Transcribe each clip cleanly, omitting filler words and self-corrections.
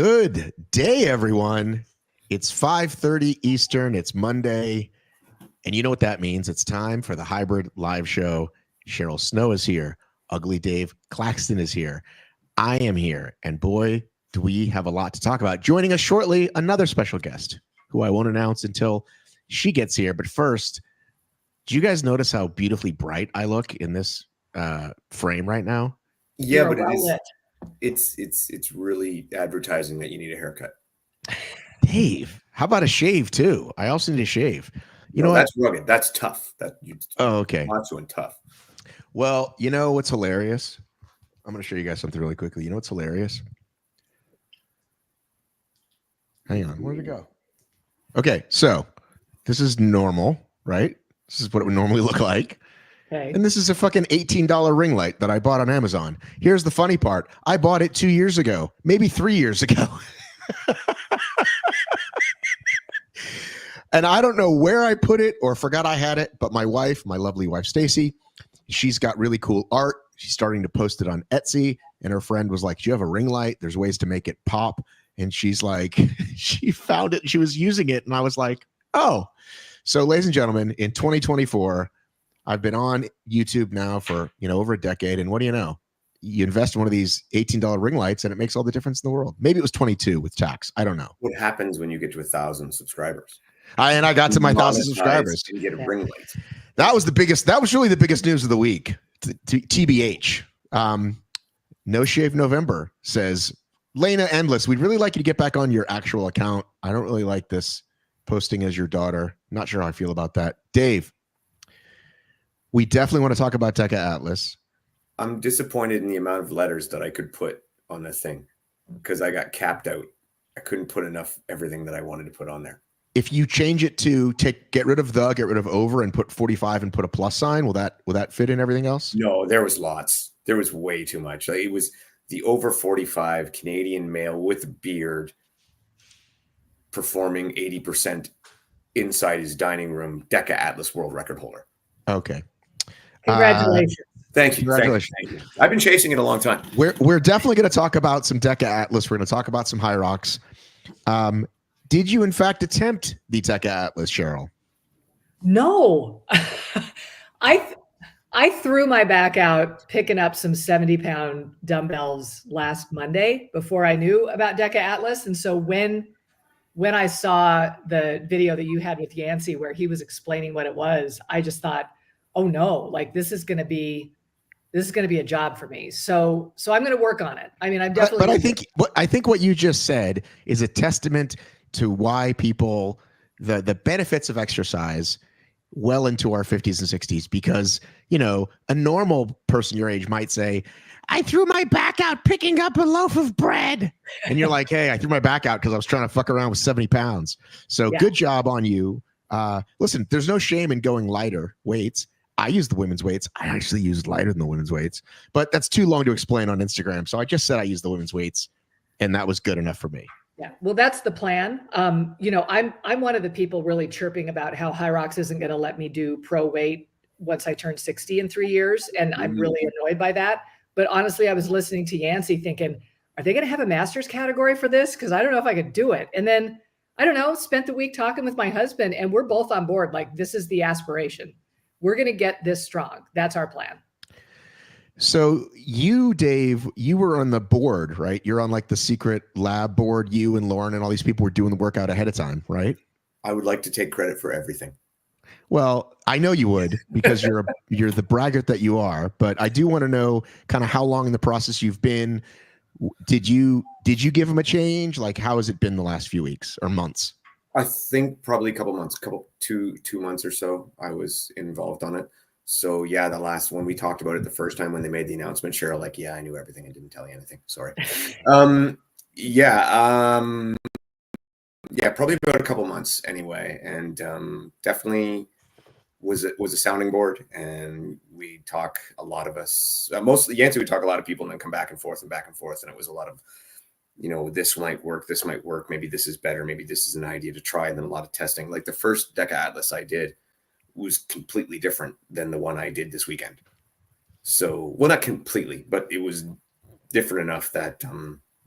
Good day, everyone. It's 5:30 Eastern. It's Monday. And you know what that means. It's time for the hybrid live show. Cheryl Snow is here. Ugly Dave Claxton is here. I am here. And boy, do we have a lot to talk about. Joining us shortly, another special guest who I won't announce until she gets here. But first, do you guys notice how beautifully bright I look in this frame right now? Yeah, but it's really advertising that you need a haircut. Dave, how about a shave too? I also need a shave. You know that's rugged. That's tough. Okay. Macho and tough. Well, you know what's hilarious? I'm going to show you guys something really quickly. You know what's hilarious? Hang on. Where'd it go? Okay, so this is normal, right? This is what it would normally look like. Okay. And this is a fucking $18 ring light that I bought on Amazon. Here's the funny part. I bought it 2 years ago, maybe 3 years ago. And I don't know where I put it or forgot I had it, but my wife, my lovely wife, Stacy, she's got really cool art. She's starting to post it on Etsy. And her friend was like, do you have a ring light? There's ways to make it pop. And she's like, she found it and she was using it. And I was like, oh. So ladies and gentlemen, in 2024, I've been on YouTube now for, over a decade. And what do you know? You invest in one of these $18 ring lights and it makes all the difference in the world. Maybe it was 22 with tax. I don't know. What happens when you get to 1,000 subscribers? I got to my 1,000 subscribers. And get a ring light. That was really the biggest news of the week. TBH. No Shave November says, Lena Endless, we'd really like you to get back on your actual account. I don't really like this posting as your daughter. Not sure how I feel about that. Dave, we definitely want to talk about DEKA Atlas. I'm disappointed in the amount of letters that I could put on this thing because I got capped out. I couldn't put enough everything that I wanted to put on there. If you change it to get rid of over and put 45 and put a plus sign, will that fit in everything else? No, there was lots. There was way too much. Like, it was the over 45 Canadian male with beard performing 80% inside his dining room, DEKA Atlas world record holder. Okay. Congratulations. Thank you. Congratulations. Thank you. I've been chasing it a long time. We're definitely going to talk about some DEKA Atlas. We're going to talk about some HYROX. Did you, in fact, attempt the DEKA Atlas, Cheryl? No. I threw my back out picking up some 70-pound dumbbells last Monday before I knew about DEKA Atlas. And so when I saw the video that you had with Yancey where he was explaining what it was, I just thought, oh no, like this is going to be a job for me. So I'm going to work on it. I mean, I'm definitely. But I think what you just said is a testament to why people, the benefits of exercise well into our 50s and 60s, because, a normal person your age might say, I threw my back out picking up a loaf of bread. And you're like, hey, I threw my back out because I was trying to fuck around with 70 pounds. So Good job on you. Listen, there's no shame in going lighter weights. I use the women's weights. I actually used lighter than the women's weights, but that's too long to explain on Instagram. So I just said I use the women's weights, and that was good enough for me. Yeah, well, that's the plan. I'm one of the people really chirping about how HYROX isn't going to let me do pro weight once I turn 60 in 3 years, and I'm really annoyed by that. But honestly, I was listening to Yancey thinking, are they going to have a master's category for this? Because I don't know if I could do it. And then I don't know, spent the week talking with my husband, and we're both on board. Like, this is the aspiration. We're going to get this strong. That's our plan. So you, Dave, you were on the board, right? You're on like the secret lab board. You and Lauren and all these people were doing the workout ahead of time, right? I would like to take credit for everything. Well, I know you would because you're the braggart that you are. But I do want to know kind of how long in the process you've been. Did you give them a change? Like, how has it been the last few weeks or months? I think probably a couple months, two months or so. I was involved on it. So yeah, the last one we talked about it the first time when they made the announcement, Cheryl, like, yeah, I knew everything. I didn't tell you anything. Sorry. Probably about a couple months anyway. And definitely was a sounding board. And we talk, a lot of us, mostly Yancey would talk a lot of people and then come back and forth. And it was a lot of, this might work, maybe this is better, maybe this is an idea to try, and then a lot of testing. Like the first DEKA Atlas I did was completely different than the one I did this weekend. So, well, not completely, but it was different enough that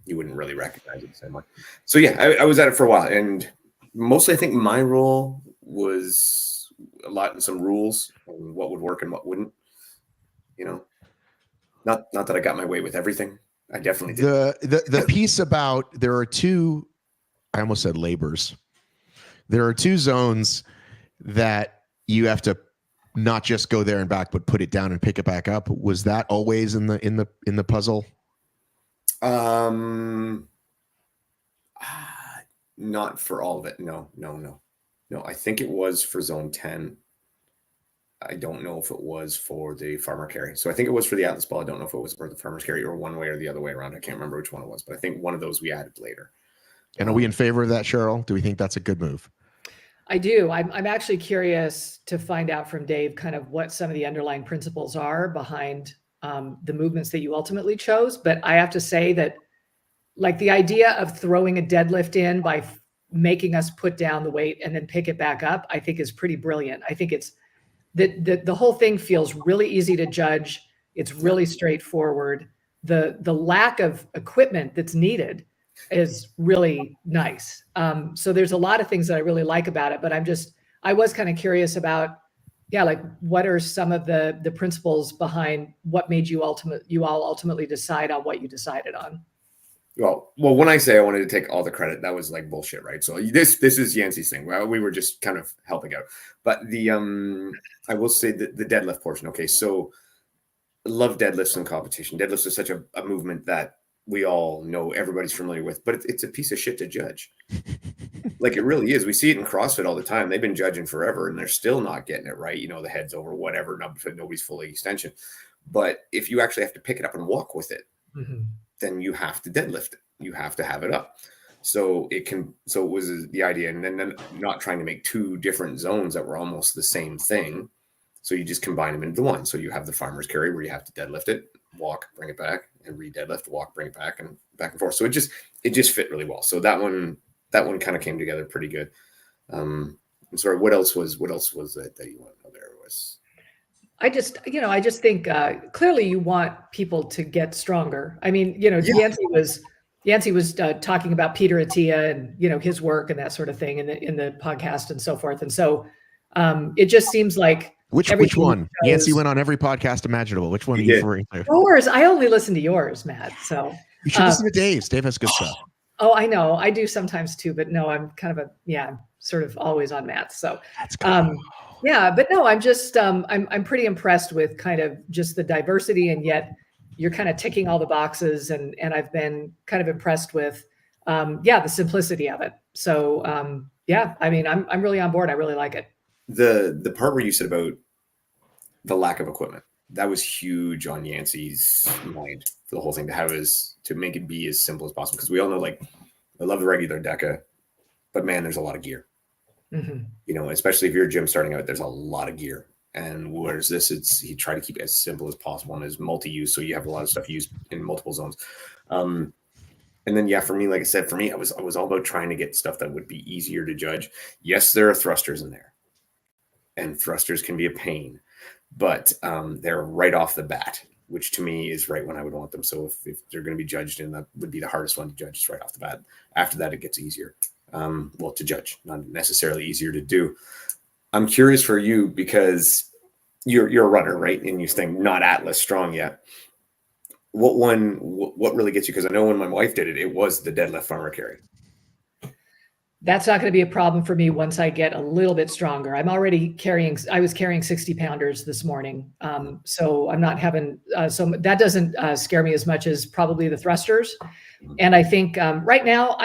you wouldn't really recognize it the same way. So yeah, I was at it for a while, and mostly I think my role was a lot in some rules and what would work and what wouldn't. You know, not that I got my way with everything. I definitely did. The piece about there are two, I almost said labors. There are two zones that you have to not just go there and back, but put it down and pick it back up. Was that always in the puzzle? Not for all of it. No. I think it was for zone 10. I don't know if it was for the farmer carry. So I think it was for the Atlas ball. I don't know if it was for the farmer's carry or one way or the other way around. I can't remember which one it was, but I think one of those we added later. And are we in favor of that, Cheryl? Do we think that's a good move? I do. I'm actually curious to find out from Dave kind of what some of the underlying principles are behind the movements that you ultimately chose. But I have to say that, like, the idea of throwing a deadlift in by making us put down the weight and then pick it back up, I think is pretty brilliant. I think it's the whole thing feels really easy to judge. It's really straightforward. The lack of equipment that's needed is really nice. So there's a lot of things that I really like about it, but I was kind of curious about, like, what are some of the principles behind what made you all ultimately decide on what you decided on? Well, when I say I wanted to take all the credit, that was like bullshit, right? So this is Yancey's thing. Well, we were just kind of helping out. But I will say that the deadlift portion. Okay, so I love deadlifts in competition. Deadlifts is such a movement that we all know, everybody's familiar with, but it's a piece of shit to judge. Like, it really is. We see it in CrossFit all the time. They've been judging forever and they're still not getting it right. You know, the head's over, whatever, nobody's fully extension. But if you actually have to pick it up and walk with it, then you have to deadlift it. You have to have it up. So it was the idea. And then not trying to make two different zones that were almost the same thing. So you just combine them into one. So you have the farmer's carry where you have to deadlift it, walk, bring it back, and re-deadlift, walk, bring it back, and back and forth. So it just fit really well. So that one kind of came together pretty good. I'm sorry, what else was it that you want to know there was? I just think clearly you want people to get stronger. I mean, Yancey was talking about Peter Attia and, his work and that sort of thing in the podcast and so forth. And so it just seems like which one? Yancey went on every podcast imaginable. Which one are you referring to? Yours. I only listen to yours, Matt. So you should listen to Dave's. Dave has good stuff. Oh, I know. I do sometimes too, but no, I'm kind of I'm sort of always on Matt's. So that's good. but no, I'm just I'm pretty impressed with kind of just the diversity, and yet you're kind of ticking all the boxes, and I've been kind of impressed with the simplicity of it. So I mean, I'm really on board. I really like it. The part where you said about the lack of equipment, that was huge on Yancey's mind for the whole thing, to make it be as simple as possible. Because we all know, like, I love the regular DEKA, but man, there's a lot of gear. Especially if you're a gym starting out, there's a lot of gear. And whereas he tried to keep it as simple as possible and as multi-use, so you have a lot of stuff used in multiple zones. And then, for me, like I said, I was all about trying to get stuff that would be easier to judge. Yes, there are thrusters in there, and thrusters can be a pain, but they're right off the bat, which to me is right when I would want them. So if they're going to be judged, and that would be the hardest one to judge, is right off the bat. After that, it gets easier. To judge, not necessarily easier to do. I'm curious for you, because you're a runner, right? And you think not Atlas strong yet. What really gets you? Because I know when my wife did it, it was the deadlift farmer carry. That's not going to be a problem for me once I get a little bit stronger. I'm already I was carrying 60 pounders this morning. So I'm not having, so that doesn't scare me as much as probably the thrusters. And I think right now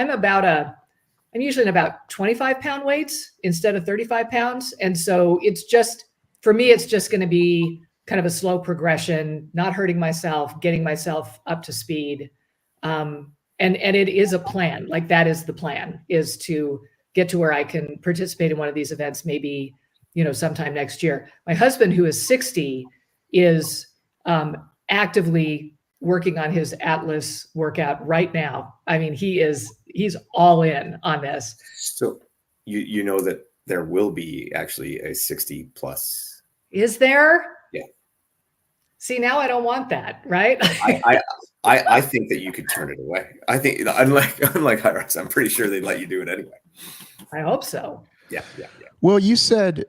I'm usually in about 25 pound weights instead of 35 pounds. And so for me, it's just going to be kind of a slow progression, not hurting myself, getting myself up to speed. And it is a plan. Like, that is the plan, is to get to where I can participate in one of these events, maybe, sometime next year. My husband, who is 60, is actively working on his Atlas workout right now. I mean, he's all in on this. So you know that there will be actually a 60 plus. Is there? Yeah. See, now I don't want that, right? I think that you could turn it away. I think unlike HYROX, I'm pretty sure they'd let you do it anyway. I hope so. Yeah. Well, you said,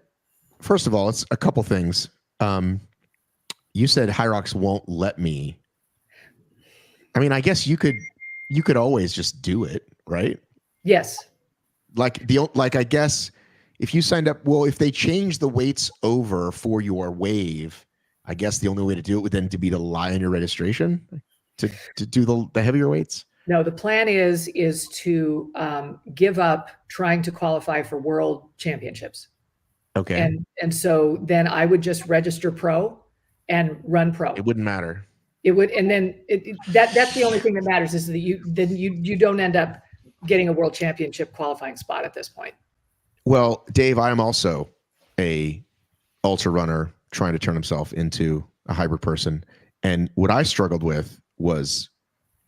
first of all, it's a couple things. You said HYROX won't let me. I mean, I guess you could always just do it, right? Yes. Like I guess if you signed up, well, if they change the weights over for your wave, I guess the only way to do it would then be to lie on your registration to do the heavier weights. No, the plan is to give up trying to qualify for world championships. Okay. And so then I would just register pro and run pro. It wouldn't matter. It would, and then that's the only thing that matters is that you don't end up getting a world championship qualifying spot at this point. Well, Dave, I am also a ultra runner trying to turn himself into a hybrid person, and what I struggled with was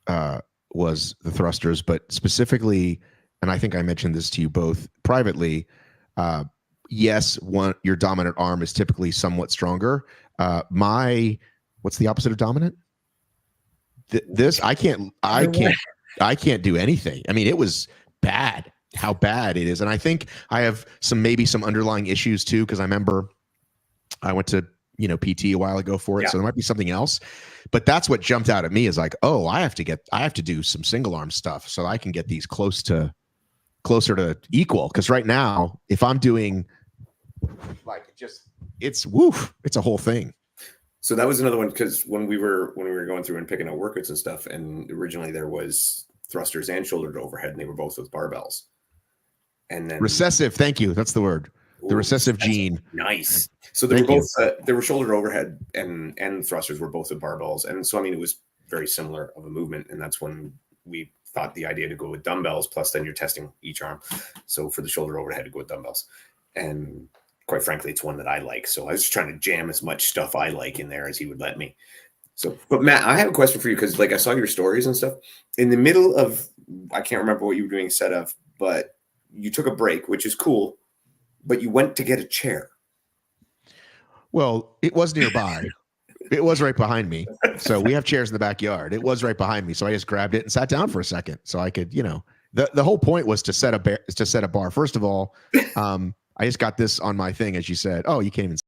the thrusters, but specifically, and I think I mentioned this to you both privately. Yes, your dominant arm is typically somewhat stronger. What's the opposite of dominant? I can't do anything. I mean, it was bad how bad it is. And I think I have maybe some underlying issues too, because I remember I went to PT a while ago for it. So there might be something else. But that's what jumped out at me is like, oh, I have to do some single arm stuff so I can get these closer to equal. Because right now, if I'm doing it's a whole thing. So that was another one, because when we were going through and picking out workouts and stuff, and originally there was thrusters and shoulder to overhead, and they were both with barbells. And then recessive, thank you, that's the word. The recessive gene. Nice. So they were both they were shoulder to overhead, and thrusters were both with barbells, and so I mean it was very similar of a movement, and that's when we thought the idea to go with dumbbells. Plus, then you're testing each arm. So for the shoulder overhead, to go with dumbbells, and quite frankly, it's one that I like. So I was just trying to jam as much stuff I like in there as he would let me. So, but Matt, I have a question for you, because like I saw your stories and stuff in the middle of, I can't remember what you were doing set of, but you took a break, which is cool, but you went to get a chair. Well, it was nearby. It was right behind me. So we have chairs in the backyard. It was right behind me. So I just grabbed it and sat down for a second so I could, the whole point was to set a bar. First of all, I just got this on my thing, as you said. Oh, you can't even see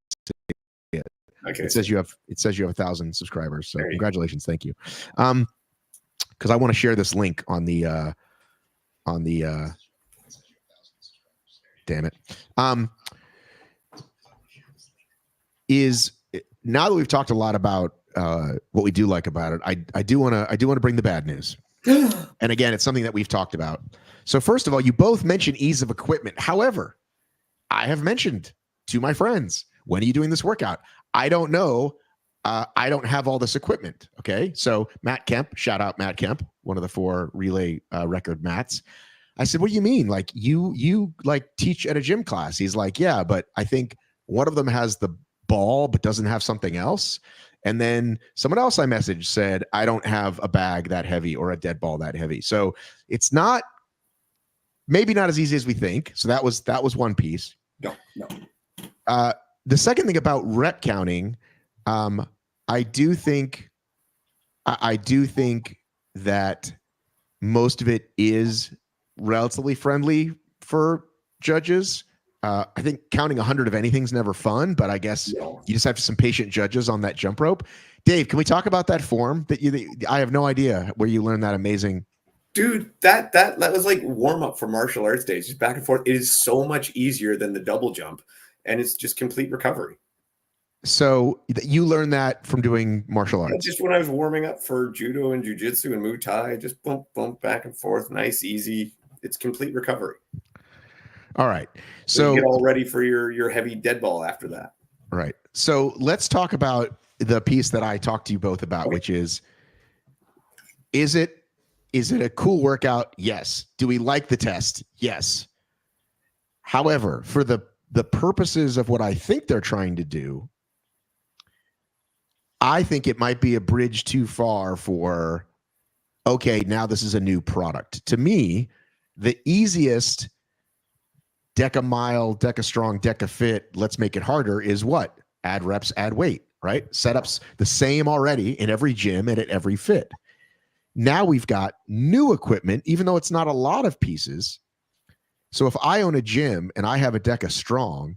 it. Okay. It says you have 1,000 subscribers. So congratulations. Thank you. Because I want to share this link on the damn it. Is now that we've talked a lot about what we do like about it, I do want to bring the bad news. And again, it's something that we've talked about. So first of all, you both mentioned ease of equipment. However, I have mentioned to my friends, when are you doing this workout? I don't know. I don't have all this equipment. Okay. So Matt Kemp, shout out Matt Kemp, one of the 4 relay record Matts. I said, what do you mean? Like you like teach at a gym class? He's like, yeah, but I think one of them has the ball, but doesn't have something else. And then someone else I messaged said, I don't have a bag that heavy or a dead ball that heavy. So it's maybe not as easy as we think. So that was one piece. No. The second thing about rep counting, I do think that most of it is relatively friendly for judges. I think counting 100 of anything is never fun, but I guess you just have some patient judges on that jump rope. Dave, can we talk about that form I have no idea where you learned that amazing. Dude, that was like warm up for martial arts days, just back and forth. It is so much easier than the double jump, and it's just complete recovery. So you learned that from doing martial arts? Just when I was warming up for judo and jiu-jitsu and Muay Thai, just bump back and forth, nice, easy. It's complete recovery. All right. So you get all ready for your heavy dead ball after that. Right. So let's talk about the piece that I talked to you both about, which is it a cool workout? Yes. Do we like the test? Yes. However, for the purposes of what I think they're trying to do, I think it might be a bridge too far for, okay, now this is a new product. To me, the easiest DEKA mile, DEKA strong, DEKA fit, let's make it harder is what? Add reps, add weight, right? Setups the same already in every gym and at every fit. Now we've got new equipment, even though it's not a lot of pieces. So if I own a gym and I have a DEKA Strong,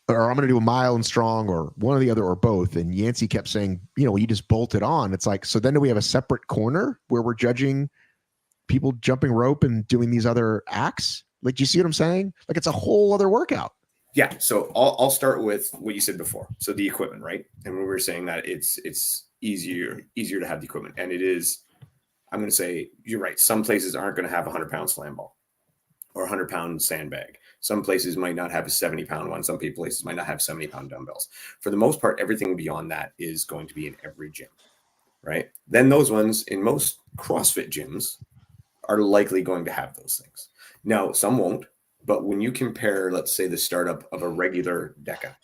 or I'm going to do a mile and strong, or one or the other, or both, and Yancey kept saying, you just bolt it on. It's like, so then do we have a separate corner where we're judging people jumping rope and doing these other acts? Like, do you see what I'm saying? Like, it's a whole other workout. Yeah. So I'll start with what you said before. So the equipment, right? And we were saying that it's easier to have the equipment, and it is. I'm going to say you're right. Some places aren't going to have a 100-pound slam ball or a 100-pound sandbag. Some places might not have a 70-pound one. Some places might not have 70-pound dumbbells. For the most part, everything beyond that is going to be in every gym, right? Then those ones in most CrossFit gyms are likely going to have those things. Now, some won't, but when you compare, let's say, the startup of a regular DEKA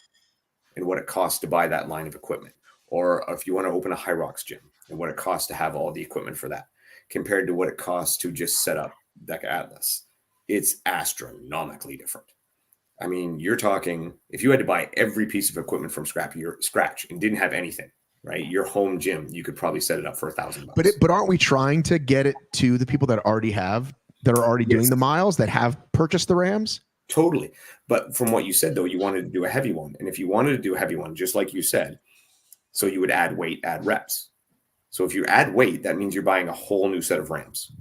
and what it costs to buy that line of equipment, or if you want to open a HYROX gym and what it costs to have all the equipment for that, compared to what it costs to just set up DEKA Atlas, it's astronomically different. I mean, you're talking, if you had to buy every piece of equipment from scratch and didn't have anything, right? Your home gym, you could probably set it up for $1,000. But aren't we trying to get it to the people that are already doing the miles, that have purchased the RAMs? Totally. But from what you said, though, you wanted to do a heavy one. And if you wanted to do a heavy one, just like you said, so you would add weight, add reps. So if you add weight, that means you're buying a whole new set of RAMs.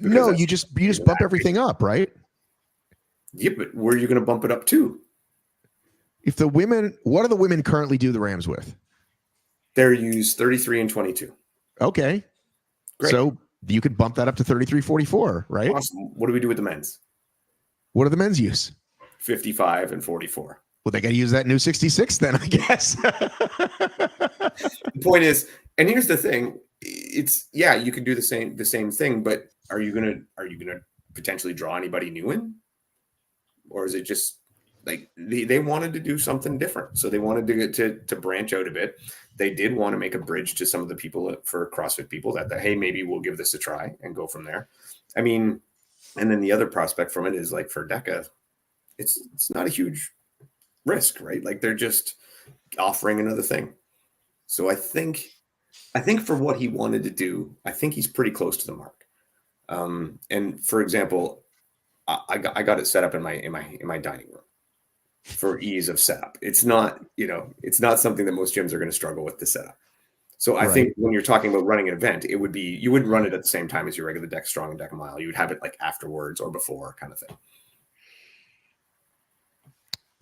No, you just bump everything up, right? Yeah, but where are you going to bump it up to? If the women, what do the women currently do the RAMs with? They're used 33 and 22. Okay. Great. So you could bump that up to 33, 44, right? Awesome. What do we do with the men's? What do the men's use? 55 and 44. Well, they got to use that new 66 then, I guess. The point is, and here's the thing, it's, yeah, you could do the same thing, but are you gonna potentially draw anybody new in? Or is it just like they wanted to do something different? So they wanted to get to branch out a bit. They did want to make a bridge to some of the people, for CrossFit people, that hey, maybe we'll give this a try and go from there. I mean, and then the other prospect from it is, like, for DEKA, it's not a huge risk, right? Like, they're just offering another thing. So I think for what he wanted to do, I think he's pretty close to the mark. And for example, I got it set up in my dining room for ease of setup. It's not something that most gyms are going to struggle with to set up. So I think when you're talking about running an event, it would be, you wouldn't run it at the same time as your regular DEKA Strong and DEKA Mile. You would have it like afterwards or before, kind of thing.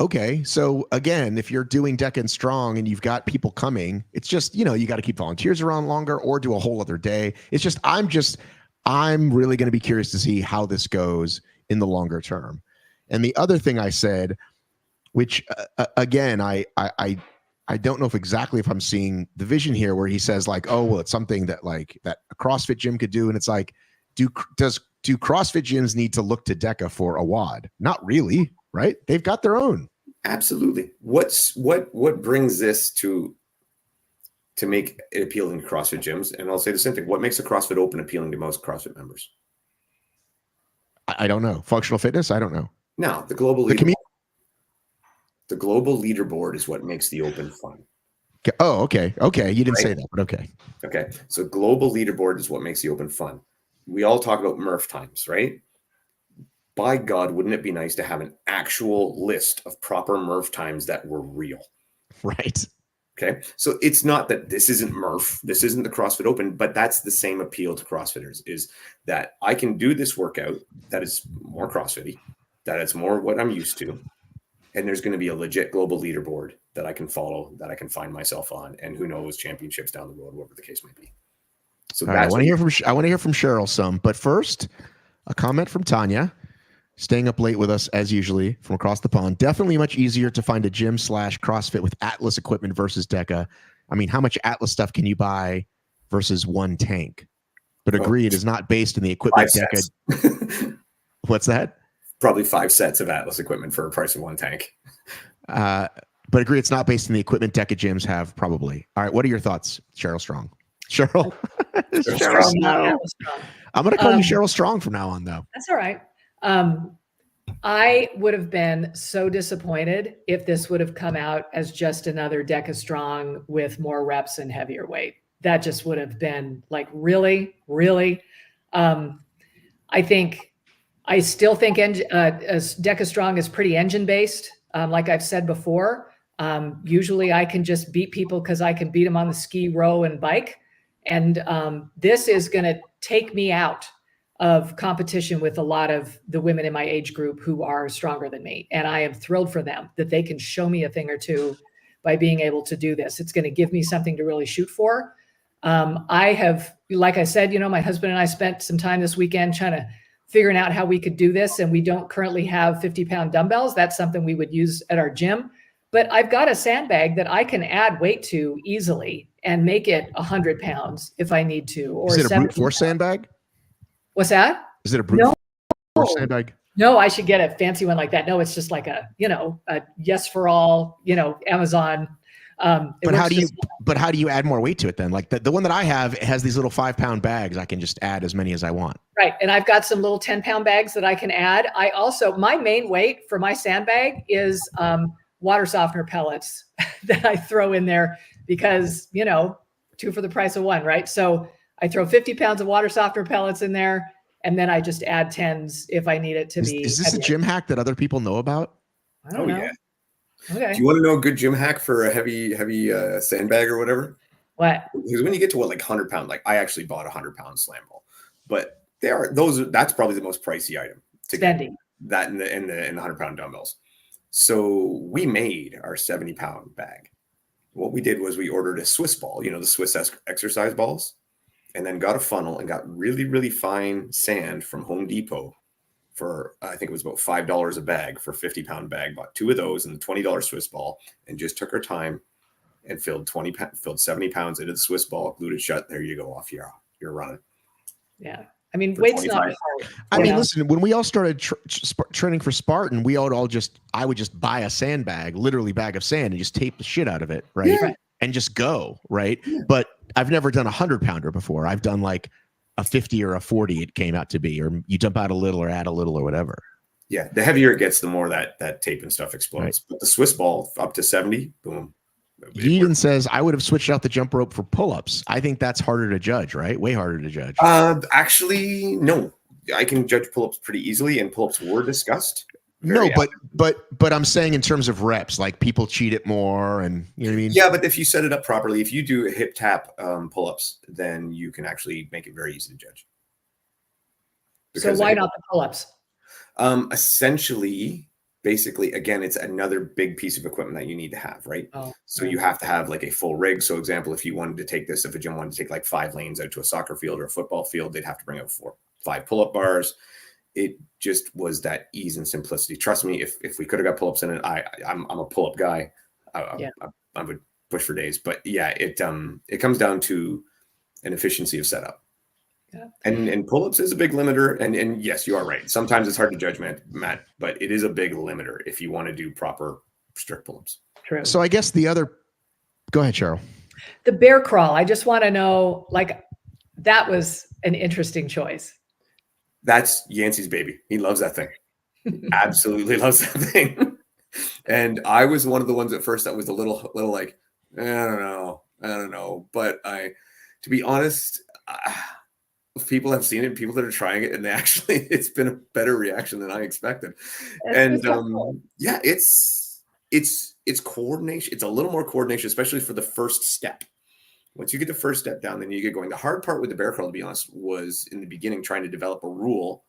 Okay. So again, if you're doing DEKA and Strong and you've got people coming, it's just, you got to keep volunteers around longer or do a whole other day. It's just, I'm really going to be curious to see how this goes in the longer term. And the other thing I said, which again, I don't know if I'm seeing the vision here, where he says, like, oh, well, it's something that a CrossFit gym could do. And it's like, do CrossFit gyms need to look to DEKA for a WOD? Not really, right? They've got their own. Absolutely. What brings this to make it appealing to CrossFit gyms? And I'll say the same thing. What makes a CrossFit Open appealing to most CrossFit members? I don't know. Functional fitness? I don't know. No, the global leaderboard is what makes the Open fun. Oh, okay. Okay. You didn't say that, but okay. Okay. So global leaderboard is what makes the Open fun. We all talk about Murph times, right? By God, wouldn't it be nice to have an actual list of proper Murph times that were real? Right. Okay. So it's not that this isn't Murph, this isn't the CrossFit Open, but that's the same appeal to CrossFitters, is that I can do this workout that is more CrossFit-y, that it's more what I'm used to. And there's going to be a legit global leaderboard that I can follow, that I can find myself on, and who knows, championships down the road, whatever the case may be. So I want to hear from Cheryl some, but first, a comment from Tanya, staying up late with us as usually from across the pond. Definitely much easier to find a gym / CrossFit with Atlas equipment versus DEKA. I mean, how much Atlas stuff can you buy versus one tank? But agree, it is not based in the equipment DEKA. What's that? Probably 5 sets of Atlas equipment for a price of one tank. But agree, it's not based in the equipment DEKA gyms have, probably. All right, what are your thoughts, Cheryl Strong? Cheryl? Cheryl Strong. I'm going to call you Cheryl Strong from now on, though. That's all right. I would have been so disappointed if this would have come out as just another DEKA Strong with more reps and heavier weight. that just would have been like, really, really. I still think DEKA Strong is pretty engine based. Like I've said before, usually I can just beat people because I can beat them on the ski, row, and bike. And this is going to take me out of competition with a lot of the women in my age group who are stronger than me. And I am thrilled for them that they can show me a thing or two by being able to do this. It's going to give me something to really shoot for. I have, like I said, my husband and I spent some time this weekend trying to figuring out how we could do this. And we don't currently have 50-pound dumbbells. That's something we would use at our gym. But I've got a sandbag that I can add weight to easily and make it 100 pounds if I need to. Or is it a brute force sandbag? What's that? Is it a brute force sandbag? No, I should get a fancy one like that. No, it's just like a yes for all, Amazon. But how do you add more weight to it then? Like the one that I have has these little 5-pound bags. I can just add as many as I want. Right. And I've got some little 10-pound bags that I can add. I also, my main weight for my sandbag is water softener pellets that I throw in there because, 2 for the price of 1, right? So I throw 50 pounds of water softener pellets in there, and then I just add 10s if I need it to be. Is this a gym hack that other people know about? I don't know. Yeah. Okay. Do you want to know a good gym hack for a heavy sandbag or whatever? What? Because when you get to like 100-pound, like I actually bought a 100-pound slam ball, but that's probably the most pricey item to Spending. get that in the 100-pound dumbbells. So we made our 70-pound bag. What we did was we ordered a Swiss ball, the Swiss exercise balls, and then got a funnel and got really, really fine sand from Home Depot for, I think it was about $5 a bag for a 50-pound bag. Bought 2 of those and the $20 Swiss ball, and just took our time and filled 70 pounds into the Swiss ball, glued it shut. There you go, off you're running. Yeah. I mean, weight's not hard. I mean, listen, when we all started training for Spartan, I would just buy a sandbag, literally bag of sand, and just tape the shit out of it, right? Yeah. And just go, right? Yeah. But I've never done a 100-pounder before. I've done like a 50 or a 40 it came out to be, or you dump out a little or add a little or whatever. Yeah, the heavier it gets, the more that tape and stuff explodes. Right. But the Swiss ball up to 70, boom. Eden says, I would have switched out the jump rope for pull-ups. I think that's harder to judge, right? Way harder to judge. Actually, no. I can judge pull-ups pretty easily, and pull-ups were discussed. No, but I'm saying in terms of reps, like people cheat it more, and you know what I mean? Yeah, but if you set it up properly, if you do a hip tap pull-ups, then you can actually make it very easy to judge. So why not the pull-ups? Essentially, basically, again, it's another big piece of equipment that you need to have, right? Oh, so you have to have like a full rig. So example, if you wanted to take this, if a gym wanted to take like 5 lanes out to a soccer field or a football field, they'd have to bring out 5 pull-up bars. It just was that ease and simplicity. Trust me, if we could have got pull-ups in it, I'm a pull-up guy. I would push for days. But yeah, it comes down to an efficiency of setup. Yeah. And pull-ups is a big limiter. And yes, you are right. Sometimes it's hard to judge, Matt, but it is a big limiter if you want to do proper strict pull-ups. True. So I guess go ahead, Cheryl. The bear crawl. I just want to know, like, that was an interesting choice. That's Yancey's baby. He loves that thing. Absolutely loves that thing. And I was one of the ones at first that was a little like, I don't know. But to be honest, people have seen it, people that are trying it, and it's been a better reaction than I expected. And yeah, it's coordination. It's a little more coordination, especially for the first step. Once you get the first step down, then you get going. The hard part with the bear crawl, to be honest, was in the beginning trying to develop a rule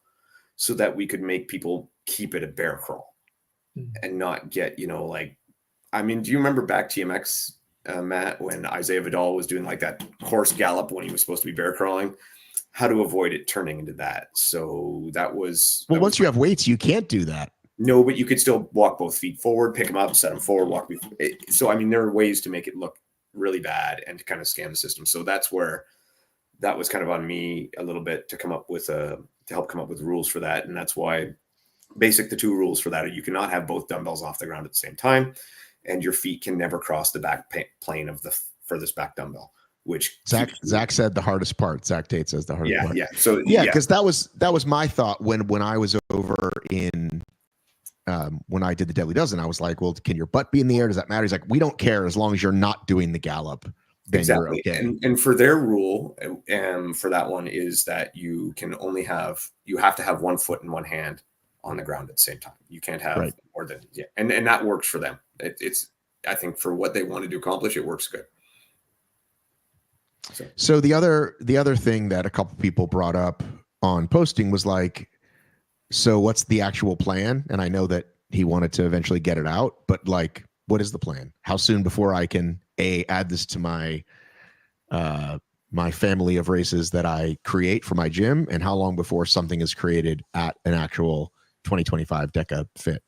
so that we could make people keep it a bear crawl and not get, do you remember back TMX, Matt, when Isaiah Vidal was doing like that horse gallop when he was supposed to be bear crawling? How to avoid it turning into that. So that was... Well, once you have weights, you can't do that. No, but you could still walk both feet forward, pick them up, set them forward, walk. So, there are ways to make it look really bad and to kind of scam the system. So that's where that was kind of on me a little bit to help come up with rules for that. And that's why the 2 rules for that are you cannot have both dumbbells off the ground at the same time, and your feet can never cross the back plane of the furthest back dumbbell. Which Zach said the hardest part. Zach Tate says the hardest part. Yeah. So because that was my thought when I was over in when I did the Deadly Dozen. I was like, well, can your butt be in the air? Does that matter? He's like, we don't care as long as you're not doing the gallop. then exactly. you're okay. And for their rule, for that one is that you have to have one foot and one hand on the ground at the same time. You can't have more than, and that works for them. I think for what they wanted to accomplish, it works good. So the other thing that a couple people brought up on posting was like, so what's the actual plan? And I know that he wanted to eventually get it out, but like, what is the plan? How soon before I can add this to my my family of races that I create for my gym, and how long before something is created at an actual 2025 DEKA Fit?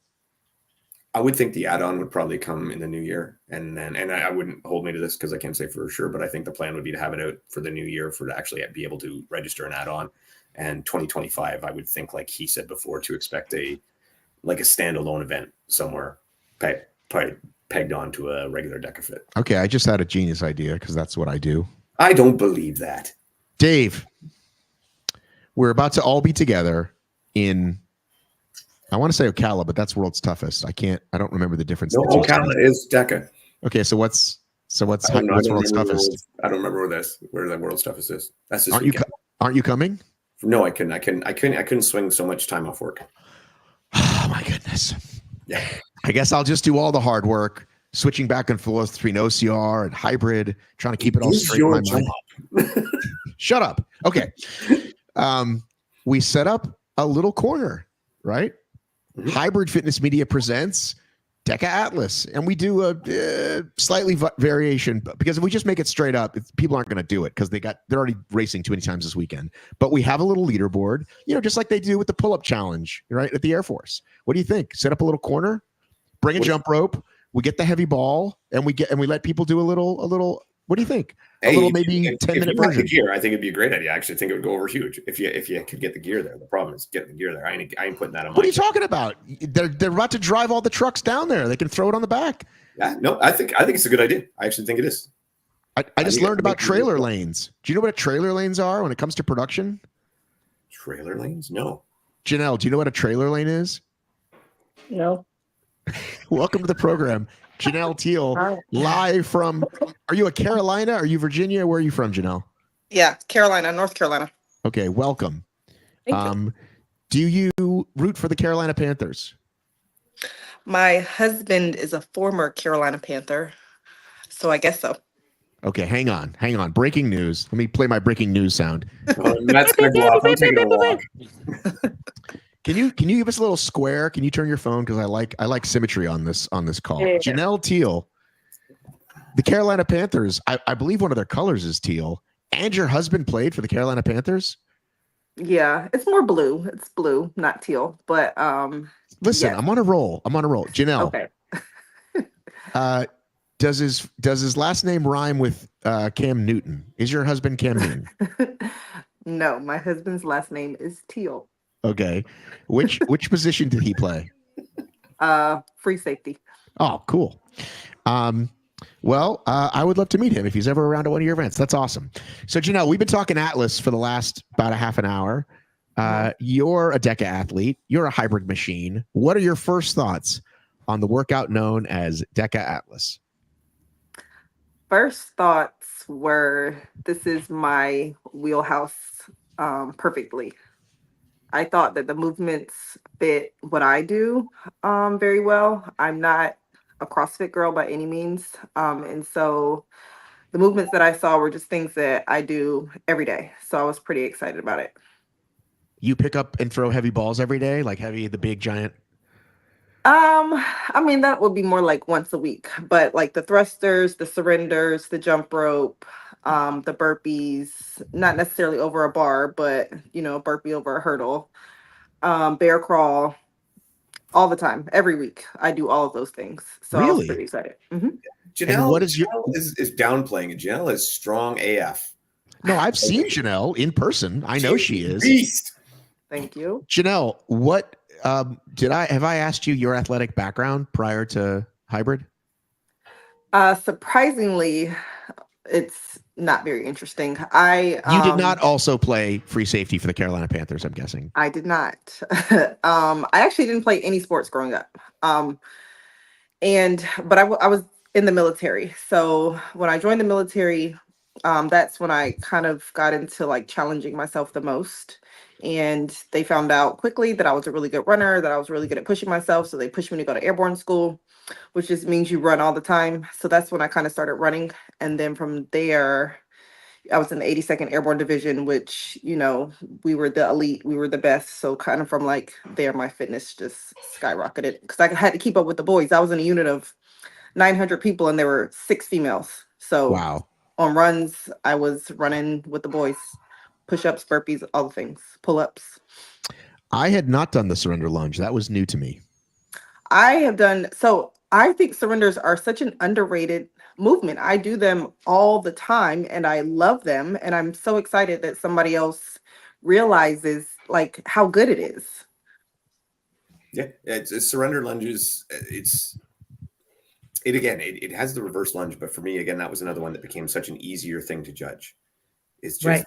I would think the add-on would probably come in the new year, and I wouldn't hold me to this because I can't say for sure, but I think the plan would be to have it out for the new year to actually be able to register an add-on. And 2025, I would think, like he said before, to expect a standalone event somewhere pegged onto a regular DEKA Fit. Okay, I just had a genius idea because that's what I do. I don't believe that. Dave, we're about to all be together in, I want to say Ocala, but that's World's Toughest. I don't remember the difference. No, Ocala is DEKA. Okay, so what's World's Toughest? I don't remember where the World's Toughest is. That's this aren't you coming? No, I couldn't swing so much time off work. Oh my goodness. Yeah. I guess I'll just do all the hard work, switching back and forth between OCR and hybrid, trying to keep it all straight in my mind. Shut up. Okay. We set up a little corner, right? Mm-hmm. Hybrid Fitness Media presents DEKA Atlas, and we do a slightly variation, because if we just make it straight up, people aren't going to do it because they're already racing too many times this weekend. But we have a little leaderboard, just like they do with the pull-up challenge, right, at the Air Force. What do you think? Set up a little corner, bring a jump rope, we get the heavy ball, and we let people do a little. What do you think? A little maybe 10-minute version. Gear, I think it'd be a great idea. I actually think it would go over huge if you could get the gear there. The problem is getting the gear there. I ain't putting that on. What are you talking about? They're about to drive all the trucks down there. They can throw it on the back. Yeah, no, I think it's a good idea. I actually think it is. I just learned about trailer lanes. Do you know what trailer lanes are when it comes to production? Trailer lanes? No. Janelle, do you know what a trailer lane is? No. Welcome to the program. Janelle Teal, live from, are you a Carolina? Are you Virginia? Where are you from, Janelle? Yeah, Carolina, North Carolina. Okay, welcome. Thank you. Do you root for the Carolina Panthers? My husband is a former Carolina Panther, so I guess so. Okay, hang on. Breaking news. Let me play my breaking news sound. That's going to go off. I'm taking a walk. Can you give us a little square? Can you turn your phone? Because I like symmetry on this call. Yeah. Janelle Teal, the Carolina Panthers. I believe one of their colors is teal. And your husband played for the Carolina Panthers? Yeah, it's more blue. It's blue, not teal. But listen, yes. I'm on a roll. Janelle. Okay. Does his last name rhyme with Cam Newton? Is your husband Cam Newton? No, my husband's last name is Teal. Okay. Which position did he play? Free safety. Oh, cool. Well, I would love to meet him if he's ever around at one of your events. That's awesome. So, Janelle, we've been talking Atlas for the last about a half an hour. You're a DEKA athlete. You're a hybrid machine. What are your first thoughts on the workout known as DEKA Atlas? First thoughts were, this is my wheelhouse perfectly. I thought that the movements fit what I do very well. I'm not a CrossFit girl by any means. And so the movements that I saw were just things that I do every day. So I was pretty excited about it. You pick up and throw heavy balls every day, like the big giant? I mean, that would be more like once a week, but like the thrusters, the surrenders, the jump rope, the burpees, not necessarily over a bar, but burpee over a hurdle, bear crawl, all the time, every week. I do all of those things. So really? I was pretty excited. Mm-hmm. Janelle, is downplaying it. Janelle is strong AF. No, I've seen Janelle in person. I know she is. Beast. Thank you. Janelle, what have I asked you your athletic background prior to hybrid? Surprisingly, it's not very interesting. You did not also play free safety for the Carolina Panthers, I'm guessing. I did not. I actually didn't play any sports growing up. But I was in the military. So when I joined the military, that's when I kind of got into like challenging myself the most. And they found out quickly that I was a really good runner, that I was really good at pushing myself. So they pushed me to go to airborne school, which just means you run all the time. So that's when I kind of started running. And then from there, I was in the 82nd Airborne Division, which, you know, we were the elite, we were the best. So kind of from like there, my fitness just skyrocketed because I had to keep up with the boys. I was in a unit of 900 people and there were 6 females. So Wow. on runs, I was running with the boys, push-ups, burpees, all the things, pull-ups. I had not done the surrender lunge. That was new to me. I have done, so I think surrenders are such an underrated movement. I do them all the time and I love them. And I'm so excited that somebody else realizes like how good it is. Yeah, it's surrender lunges. It has the reverse lunge, but for me, again, that was another one that became such an easier thing to judge. It's just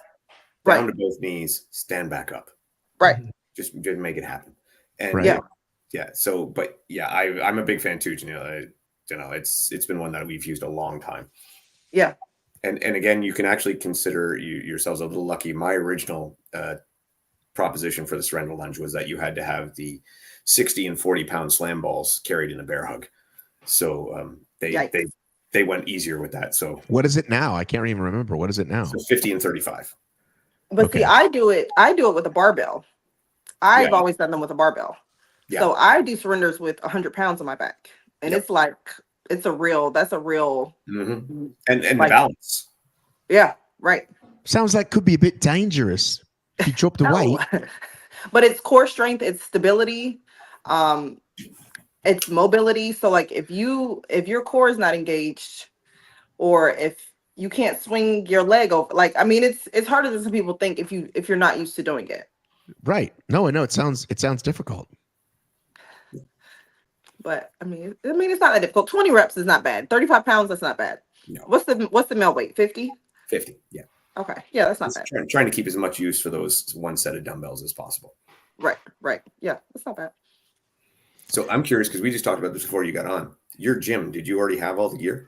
down to both knees, stand back up. Right. Just make it happen. And right. yeah. So, but yeah, I'm a big fan too, Janelle. It's been one that we've used a long time. Yeah. And again, you can actually consider yourselves a little lucky. My original proposition for the surrender lunge was that you had to have the 60 and 40 pound slam balls carried in a bear hug. So they went easier with that. So what is it now? I can't even remember. What is it now? So 50 and 35. But see, I do it with a barbell. I've always done them with a barbell. Yeah. So I do surrenders with 100 pounds on my back. And it's like, that's a real and like, the balance. Yeah, right. Sounds like could be a bit dangerous if you drop the weight. But it's core strength, it's stability, it's mobility. So like if your core is not engaged, or if you can't swing your leg over, like, I mean, it's harder than some people think if you're not used to doing it. Right. No, it sounds difficult. But I mean, it's not that difficult. 20 reps is not bad. 35 pounds, that's not bad. No. What's the male weight? 50? 50, yeah. Okay. Yeah, that's not bad. Trying to keep as much use for those one set of dumbbells as possible. Right. Yeah, that's not bad. So I'm curious, because we just talked about this before you got on. Your gym, did you already have all the gear?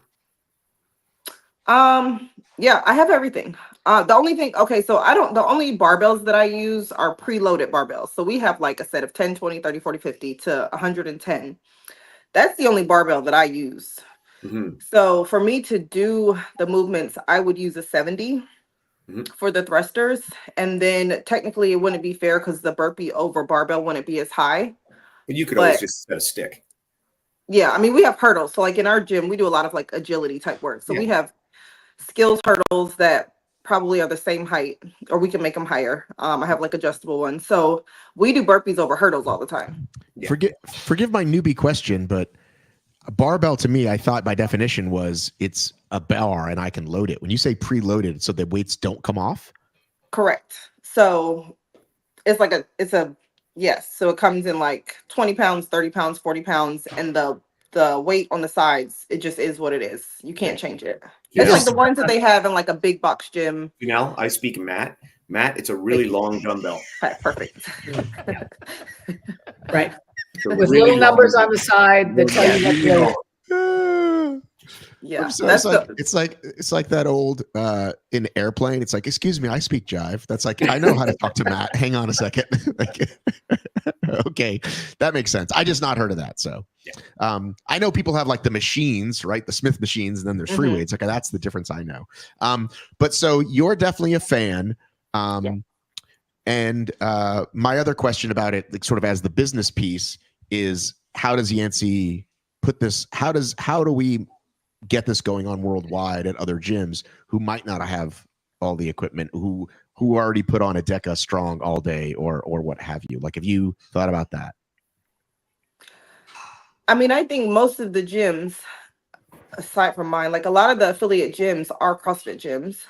Yeah, I have everything. The only thing, the only barbells that I use are preloaded barbells. So we have like a set of 10, 20, 30, 40, 50 to 110. That's the only barbell that I use. Mm-hmm. So for me to do the movements, I would use a 70 for the thrusters. And then technically it wouldn't be fair because the burpee over barbell wouldn't be as high. But you could always just set a stick. Yeah, I mean, we have hurdles. So like in our gym, we do a lot of like agility type work. So we have skills hurdles that probably are the same height, or we can make them higher. I have like adjustable ones. So we do burpees over hurdles all the time. Yeah. Forgive my newbie question, but a barbell to me, I thought by definition was it's a bar and I can load it. When you say preloaded, so the weights don't come off? Correct. So it's like yes. So it comes in like 20 pounds, 30 pounds, 40 pounds, and the weight on the sides, it just is what it is. You can't change it. It's like the ones that they have in like a big box gym. You know, I speak Matt. It's a really long dumbbell. Perfect. Right. With really little numbers on the side that tell you what to. Yeah, it's like that old in airplane. It's like, excuse me, I speak jive. That's like, I know how to talk to Matt. Hang on a second. Okay, that makes sense. I just not heard of that. So I know people have like the machines, right? The Smith machines, and then there's free weights. Okay, that's the difference I know. But so you're definitely a fan. And my other question about it, like sort of as the business piece, is how does Yancey put this? How do we get this going on worldwide at other gyms who might not have all the equipment, who already put on a DEKA strong all day or what have you? Like, have you thought about that? I mean, I think most of the gyms, aside from mine, like a lot of the affiliate gyms are CrossFit gyms,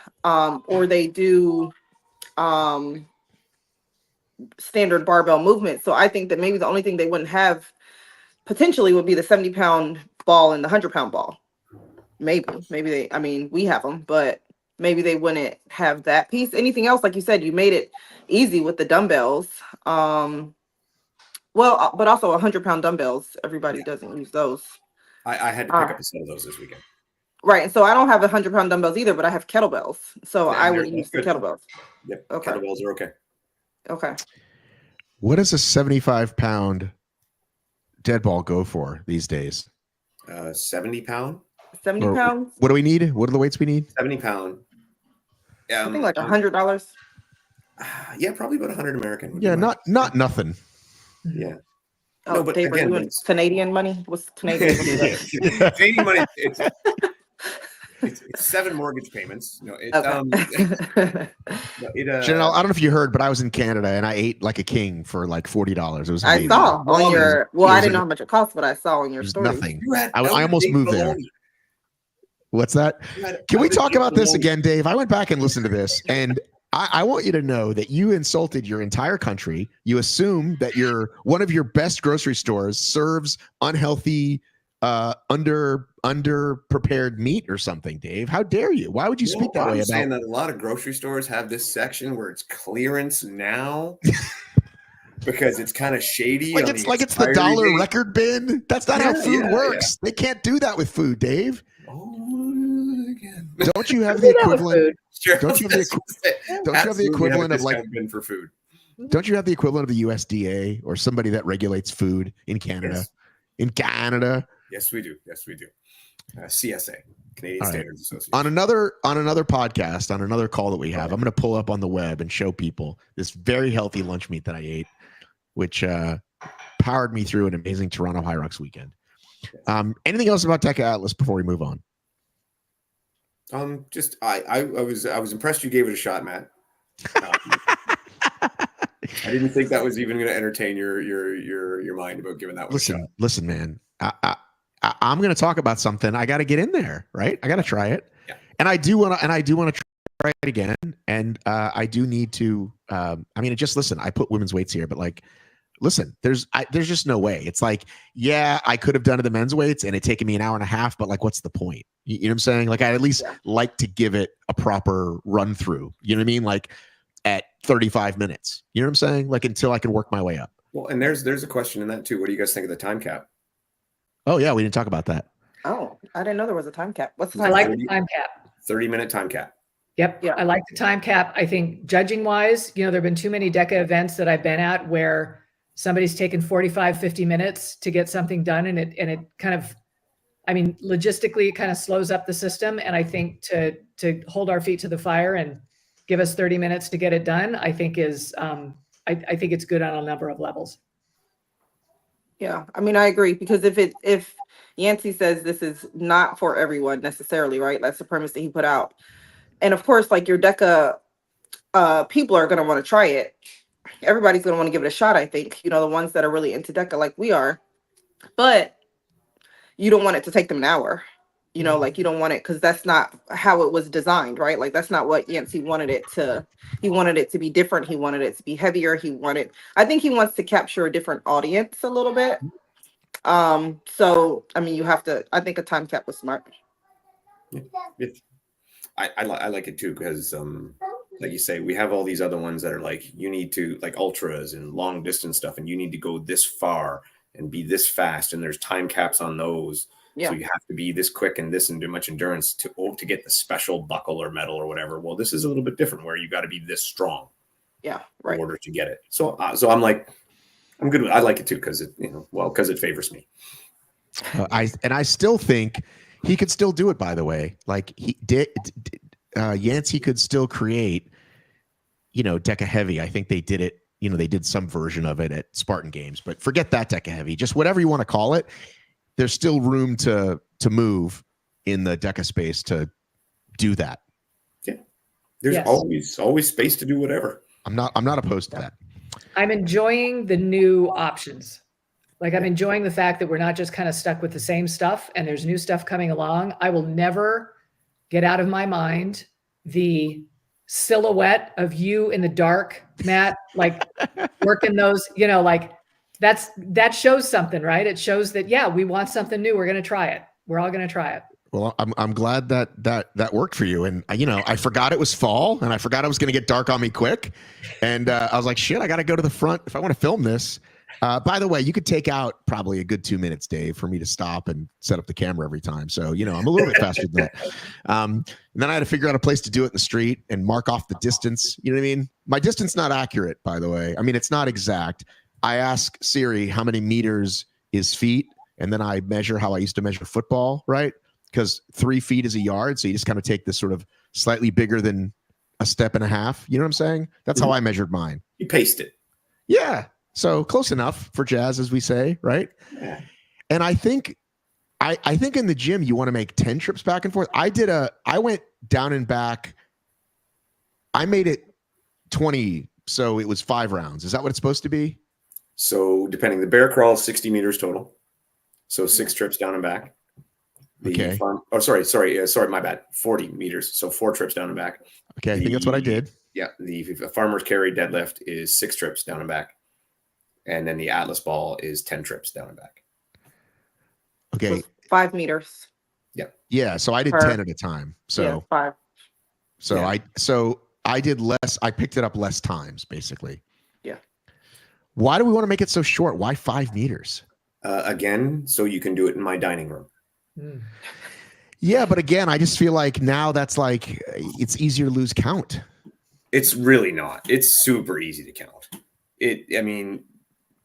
or they do standard barbell movement. So I think that maybe the only thing they wouldn't have potentially would be the 70-pound ball and the 100-pound ball. Maybe we have them, but maybe they wouldn't have that piece. Anything else, like you said, you made it easy with the dumbbells. But also 100-pound dumbbells, everybody doesn't use those. I had to pick up a set of those this weekend. Right. And so I don't have 100-pound dumbbells either, but I have kettlebells. So I would That's use the good. kettlebells. Yep. Okay. Kettlebells are okay. Okay. What does a 75-pound dead ball go for these days? 70 pound. 70 Or pounds? What do we need? What are the weights we need? 70 pound. I think like $100. Yeah, probably about 100 American. would be Yeah, my- not nothing. Yeah. Oh, No, but Dave, are again, you when in it's- Canadian money? What's Canadian money? Canadian money. It's 7 mortgage payments. No, it, Okay. no, it, Janelle, I don't know if you heard, but I was in Canada and I ate like a king for like $40. It was I amazing. saw on your, well, it I was didn't know how much it cost, but I saw on your It was story. nothing. You had I almost Dave moved there. Maloney. What's that? You had Can we Elder talk Dave about this Maloney. again, Dave? I went back and listened to this, and I want you to know that you insulted your entire country. You assume that one of your best grocery stores serves unhealthy, under prepared meat or something, Dave. How dare you? Why would you speak that I'm way saying about? that a lot of grocery stores have this section where it's clearance now because it's kind of shady. Like on it's like it's the expiry dollar date. record bin. That's not how Yeah, food yeah, works. They can't do that with food, Dave. Oh, again. Don't you have Do the that with equivalent? food. Sure, Don't you have the Don't you have the absolutely equivalent a of like? discount bin for food? Don't you have the equivalent of the USDA or somebody that regulates food in Canada? Yes. In Canada, Yes, we do. Yes, we do. CSA, Canadian All right. Standards Association. on another podcast, on another call that we have, I'm going to pull up on the web and show people this very healthy lunch meat that I ate, which powered me through an amazing Toronto HYROX weekend. Anything else about DEKA Atlas before we move on? Just I was impressed you gave it a shot, Matt. I didn't think that was even going to entertain your mind about giving that one a shot. Listen, man. I'm going to talk about something. I got to get in there, right? I got to try it, Yeah. and I do want to try it again. And I do need to. I mean, just listen. I put women's weights here, but like, listen, there's just no way. It's like, yeah, I could have done the men's weights, and it taken me an hour and a half. But like, what's the point? You know what I'm saying? Like, I at least like to give it a proper run through. You know what I mean? Like at 35 minutes. You know what I'm saying? Like until I can work my way up. Well, and there's a question in that too. What do you guys think of the time cap? Oh yeah, we didn't talk about that. Oh, I didn't know there was a time cap. What's the I time like cap? the time cap. 30-minute time cap. Yep. Yeah. I like the time cap. I think judging wise, there have been too many DEKA events that I've been at where somebody's taken 45, 50 minutes to get something done. And it kind of, I mean, logistically, it kind of slows up the system. And I think to hold our feet to the fire and give us 30 minutes to get it done, I think is, I think it's good on a number of levels. Yeah, I mean, I agree because if Yancey says this is not for everyone necessarily, right? That's the premise that he put out. And of course, like your DEKA people are going to want to try it. Everybody's going to want to give it a shot, I think, the ones that are really into DEKA like we are. But you don't want it to take them an hour. Like you don't want it because that's not how it was designed, right? Like that's not what Yancey wanted it to. He wanted it to be different. He wanted it to be heavier. I think he wants to capture a different audience a little bit. So, I mean, I think a time cap was smart. I like it too because, like you say, we have all these other ones that are like you need to like ultras and long distance stuff, and you need to go this far and be this fast, and there's time caps on those. Yeah. So you have to be this quick and this and do much endurance to get the special buckle or medal or whatever. Well, this is a little bit different where you got to be this strong. Yeah, right. In order to get it. So I'm like, I'm good. I like it too because because it favors me. I still think he could still do it. By the way, like he did, Yancey could still create, DEKA Heavy. I think they did it. They did some version of it at Spartan Games, but forget that DEKA Heavy. Just whatever you want to call it. There's still room to move in the DEKA space to do that. Yeah, there's always space to do whatever. I'm not opposed to that. I'm enjoying the new options. Like I'm enjoying the fact that we're not just kind of stuck with the same stuff and there's new stuff coming along. I will never get out of my mind the silhouette of you in the dark, Matt, like working those, like that shows something, right? It shows that, yeah, we want something new. We're going to try it. We're all going to try it. Well, I'm glad that worked for you. And I forgot it was fall and I forgot it was going to get dark on me quick. And I was like, shit, I got to go to the front if I want to film this. By the way, you could take out probably a good 2 minutes, Dave, for me to stop and set up the camera every time. So, you know, I'm a little bit faster than that. And then I had to figure out a place to do it in the street and mark off the distance. You know what I mean? My distance not accurate, by the way. I mean, it's not exact. I ask Siri how many meters is feet, and then I measure how I used to measure football, right? Because 3 feet is a yard. So you just kind of take this sort of slightly bigger than a step and a half. You know what I'm saying? That's how I measured mine. You paste it. Yeah. So close enough for jazz, as we say, right? Yeah. And I think in the gym you want to make 10 trips back and forth. I went down and back. I made it 20, so it was 5 rounds. Is that what it's supposed to be? So depending, the bear crawl is 60 meters total. So 6 trips down and back. Okay. Sorry, my bad. 40 meters. So 4 trips down and back. Okay, I think that's what I did. Yeah, the farmer's carry deadlift is 6 trips down and back. And then the Atlas ball is 10 trips down and back. Okay. 5 meters. Yeah. Yeah, so I did 10 at a time. So yeah, 5. So Yeah. I did less. I picked it up less times, basically. Yeah. Why do we want to make it so short? Why 5 meters? Again, so you can do it in my dining room. Yeah, but again, I just feel like now that's like it's easier to lose count. It's really not. It's super easy to count. I mean,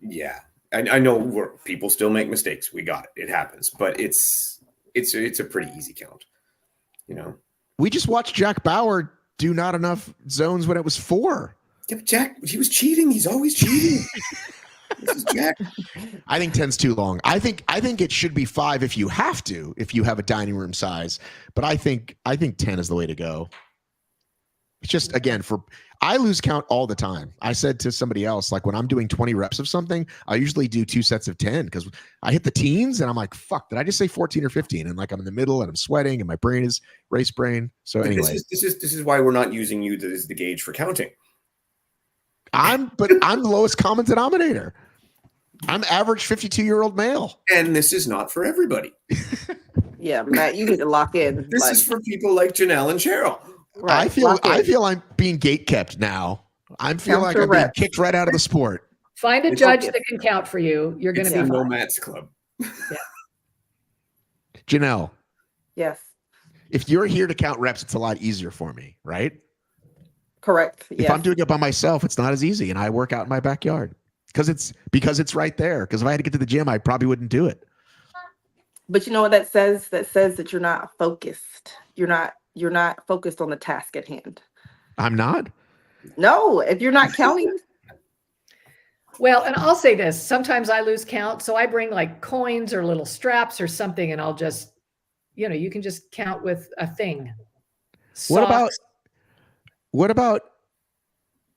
yeah. I know people still make mistakes. We got it. It happens, but it's a pretty easy count. You know. We just watched Jack Bauer do not enough zones when it was 4. Yeah, but Jack, he was cheating. He's always cheating. This is Jack. I think 10's too long. I think it should be 5 if you have to, if you have a dining room size. But I think 10 is the way to go. It's just, again, I lose count all the time. I said to somebody else, like when I'm doing 20 reps of something, I usually do 2 sets of 10 because I hit the teens and I'm like, fuck, did I just say 14 or 15? And like I'm in the middle and I'm sweating and my brain is race brain. So anyway, this is why we're not using you as the gauge for counting. I'm the lowest common denominator. I'm average 52-year-old male. And this is not for everybody. Yeah, Matt, you need to lock in. This is for people like Janelle and Cheryl. Right, I feel I'm being gate kept now. I feel like I'm being kicked right out of the sport. Find a judge that can count for you. You're going to be the fine. Nomads Club. Yeah. Janelle. Yes. If you're here to count reps, it's a lot easier for me, right? Correct. If I'm doing it by myself, it's not as easy, and I work out in my backyard because it's right there. Because if I had to get to the gym, I probably wouldn't do it. But you know what that says? That says that you're not focused. You're not focused on the task at hand. I'm not. No, if you're not counting. Well, and I'll say this, sometimes I lose count. So I bring like coins or little straps or something, and I'll just, you can just count with a thing. What about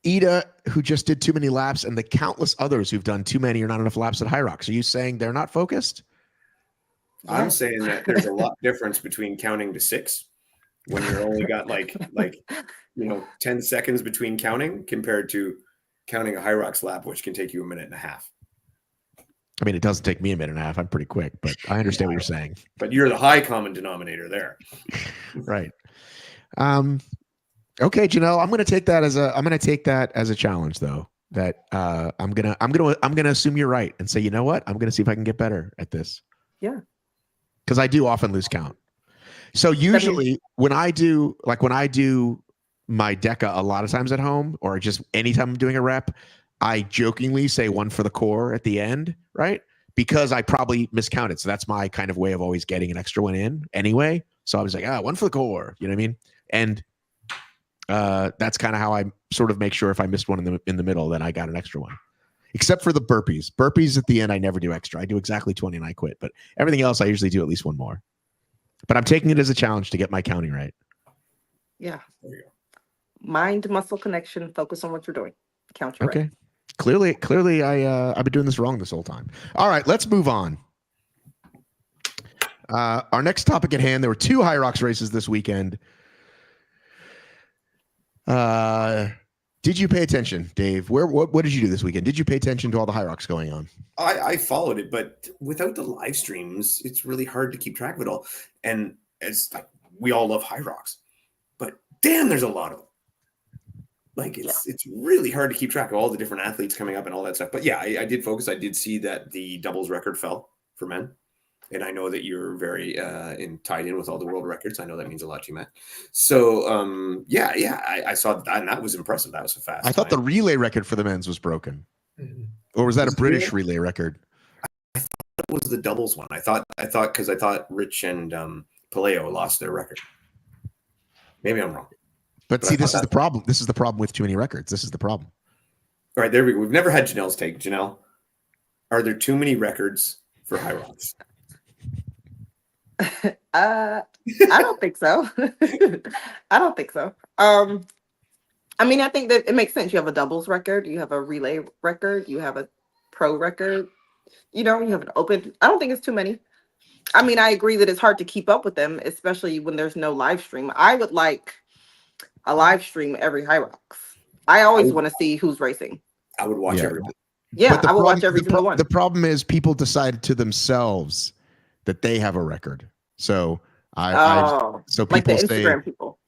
Ida, who just did too many laps, and the countless others who've done too many or not enough laps at HYROX? Are you saying they're not focused? I'm saying that there's a lot difference between counting to 6 when you're only got like 10 seconds between counting compared to counting a HYROX lap, which can take you 1.5 minutes. I mean, it doesn't take me 1.5 minutes. I'm pretty quick, but I understand what you're saying. But you're the high common denominator there. Right. Okay, Janelle, I'm going to take that as a challenge, though. That I'm gonna assume you're right and say, you know what? I'm going to see if I can get better at this. Yeah. Because I do often lose count. So usually when I do my DEKA a lot of times at home, or just anytime I'm doing a rep, I jokingly say 1 for the core at the end, right? Because I probably miscounted. So that's my kind of way of always getting an extra one in anyway. So I was like, 1 for the core. You know what I mean? And that's kind of how I sort of make sure if I missed one in the middle, then I got an extra one. Except for the burpees. Burpees at the end, I never do extra. I do exactly 20 and I quit. But everything else, I usually do at least 1 more. But I'm taking it as a challenge to get my counting right. Yeah. There you go. Mind muscle connection. Focus on what you're doing. Count your reps. Clearly, I've been doing this wrong this whole time. All right, let's move on. Our next topic at hand. There were 2 HYROX races this weekend. Did you pay attention, Dave? What did you do this weekend? Did you pay attention to all the HYROX going on? I followed it, but without the live streams, it's really hard to keep track of it all. And it's like we all love HYROX, but damn, there's a lot of them. Like it's really hard to keep track of all the different athletes coming up and all that stuff. But yeah, I did focus. I did see that the doubles record fell for men. And I know that you're very tied in with all the world records. I know that means a lot to you, Matt. So I saw that, and that was impressive. That was a fast. I thought the relay record for the men's was broken, or was that a British relay record? I thought it was the doubles one. I thought because I thought Rich and Paleo lost their record. Maybe I'm wrong. But see, this is the problem. This is the problem with too many records. This is the problem. All right, there we go. We've never had Janelle's take. Janelle, are there too many records for HYROX? I don't think so. I don't think so. I mean, I think that it makes sense. You have a doubles record, you have a relay record, you have a pro record, you have an open. I don't think it's too many. I mean, I agree that it's hard to keep up with them, especially when there's no live stream. I would like a live stream every HYROX. I always want to see who's racing. I would watch everyone. Yeah, I would watch every single one. The problem is people decided to themselves that they have a record. So so people like the say, Instagram people.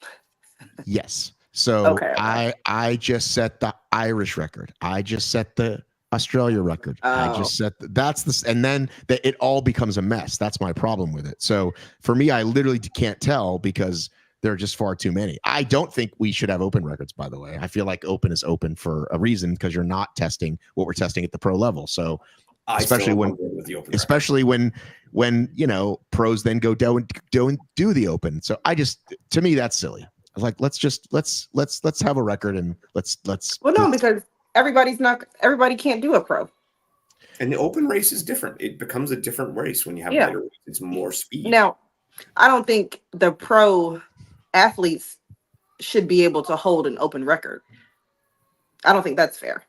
Yes. So I just set the Irish record. I just set the Australia record. I just set and then it all becomes a mess. That's my problem with it. So for me, I literally can't tell because there are just far too many. I don't think we should have open records, by the way. I feel like open is open for a reason because you're not testing what we're testing at the pro level. So especially when pros then go don't do the open. So to me that's silly. I was like, let's have a record and let's because everybody can't do a pro. And the open race is different. It becomes a different race when you have lighter race. It's more speed. Now, I don't think the pro athletes should be able to hold an open record. I don't think that's fair.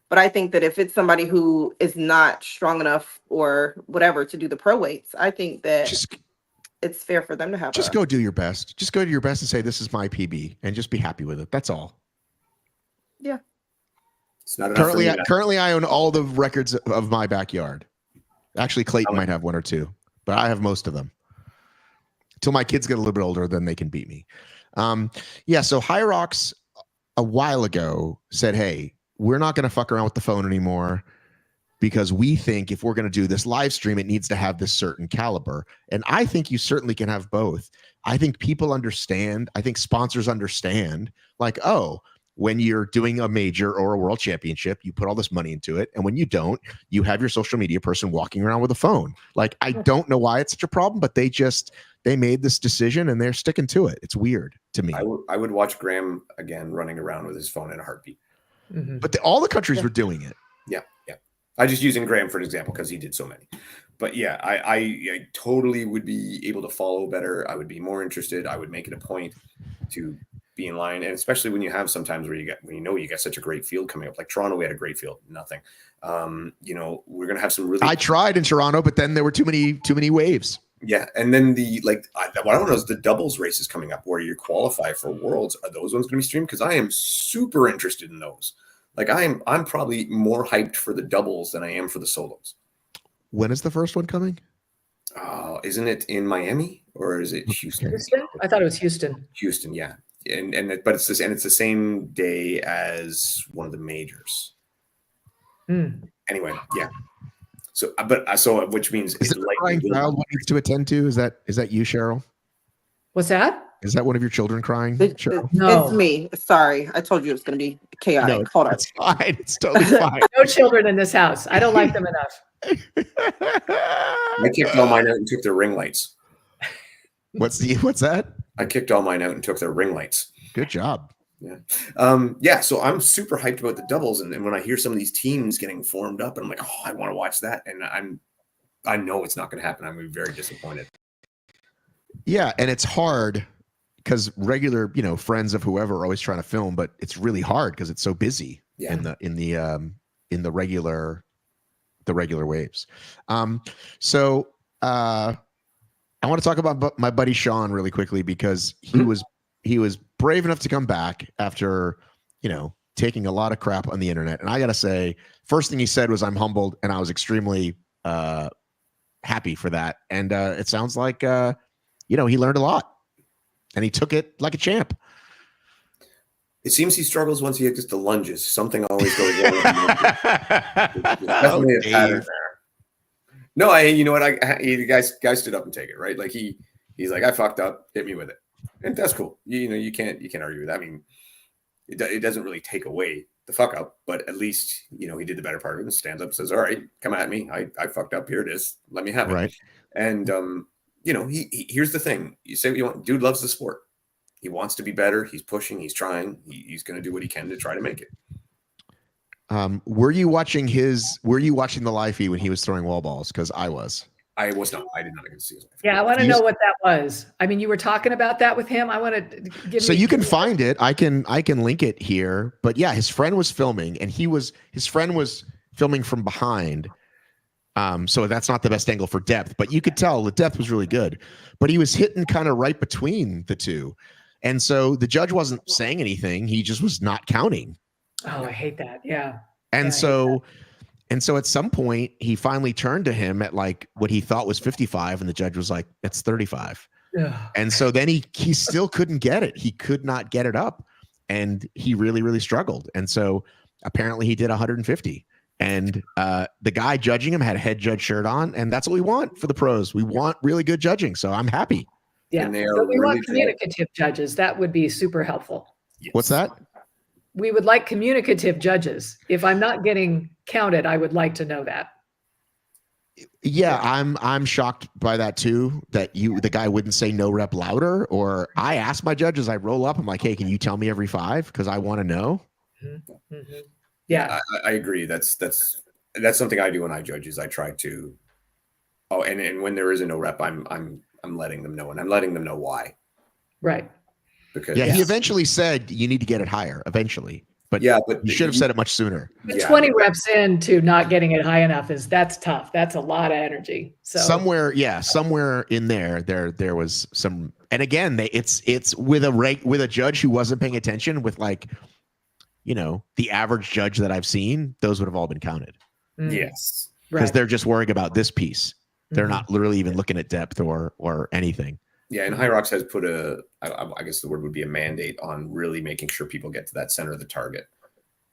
But I think that if it's somebody who is not strong enough or whatever to do the pro weights, I think that it's fair for them to have. Go do your best. Just go do your best and say, this is my PB and just be happy with it. That's all. Yeah. It's not currently I own all the records of my backyard. Actually, Clayton might have one or two, but I have most of them. Until my kids get a little bit older, then they can beat me. So HYROX a while ago said, hey, we're not going to fuck around with the phone anymore because we think if we're going to do this live stream, it needs to have this certain caliber. And I think you certainly can have both. I think people understand. I think sponsors understand, like, oh, when you're doing a major or a world championship, you put all this money into it. And when you don't, you have your social media person walking around with a phone. Like, I don't know why it's such a problem, but they made this decision and they're sticking to it. It's weird to me. I would watch Graham again running around with his phone in a heartbeat. Mm-hmm. But all the countries were doing it. Yeah. I just using Graham for an example because he did so many. But yeah, I totally would be able to follow better. I would be more interested. I would make it a point to be in line, and especially when you have sometimes where you get such a great field coming up. Like Toronto, we had a great field. Nothing. We're gonna have some really. I tried in Toronto, but then there were too many waves. Yeah, and then what I don't know is the doubles races coming up where you qualify for worlds. Are those ones going to be streamed? Because I am super interested in those. Like I'm probably more hyped for the doubles than I am for the solos. When is the first one coming? Isn't it in Miami or is it Houston? I thought it was Houston. Houston, yeah, but it's the same day as one of the majors. Anyway, yeah. So which means is it crying child one needs to attend to? Is that you, Cheryl? What's that? Is that one of your children crying? Cheryl? No, it's me. Sorry, I told you it's going to be chaotic. No, hold on. It's fine. It's totally fine. No children in this house. I don't like them enough. I kicked all mine out and took their ring lights. What's that? I kicked all mine out and took their ring lights. Good job. Yeah. So I'm super hyped about the doubles, and when I hear some of these teams getting formed up, and I'm like, oh, I want to watch that, and I know it's not going to happen. I'm going to be very disappointed. Yeah, and it's hard because regular, friends of whoever are always trying to film, but it's really hard because it's so busy in the regular waves. So I want to talk about my buddy Sean really quickly because he was brave enough to come back after, taking a lot of crap on the internet. And I got to say, first thing he said was, I'm humbled. And I was extremely happy for that. And it sounds like, he learned a lot and he took it like a champ. It seems he struggles once he gets the lunges. Something always goes wrong. Definitely a pattern there. No, you know what? The guy stood up and take it, right? Like he's like, I fucked up. Hit me with it, and that's cool. You can't argue with that. I mean, it doesn't really take away the fuck up, but at least he did the better part of it and stands up and says, all right, come at me. I fucked up. Here it is. Let me have it. Right. And here's the thing. You say what you want. Dude loves the sport. He wants to be better. He's pushing. He's trying. He's going to do what he can to try to make it. Were you watching the live feed when he was throwing wall balls? Because I was. I was not. I did not get to see his live feed. Yeah, I want to know what that was. I mean, you were talking about that with him. I want to give. So you can find it. I can link it here. But yeah, his friend was filming, and his friend was filming from behind. So that's not the best angle for depth, but you could tell the depth was really good. But he was hitting kind of right between the two. And so the judge wasn't saying anything. He just was not counting. Oh, I hate that. Yeah. And so at some point he finally turned to him at like what he thought was 55. And the judge was like, it's 35. Ugh. And so then he still couldn't get it. He could not get it up. And he really, really struggled. And so apparently he did 150. And the guy judging him had a head judge shirt on. And that's what we want for the pros. We want really good judging. So I'm happy. Yeah, so we want communicative judges. That would be super helpful. Yes. What's that? We would like communicative judges. If I'm not getting counted, I would like to know that. Yeah, I'm shocked by that too. That the guy wouldn't say no rep louder. Or I ask my judges, I roll up, I'm like, hey, can you tell me every 5? Because I want to know. Mm-hmm. Mm-hmm. Yeah, I agree. That's something I do when I judge. Is I try to. Oh, and when there is a no rep, I'm letting them know, and I'm letting them know why. Right. Because he eventually said you need to get it higher eventually, but you should have said it much sooner. But 20 reps into not getting it high enough that's tough. That's a lot of energy. So somewhere in there was some, and again, it's with a judge who wasn't paying attention. With like, the average judge that I've seen, those would have all been counted. Yes, because they're just worrying about this piece. They're not literally even looking at depth or anything. Yeah, and HYROX has put I guess the word would be a mandate on really making sure people get to that center of the target.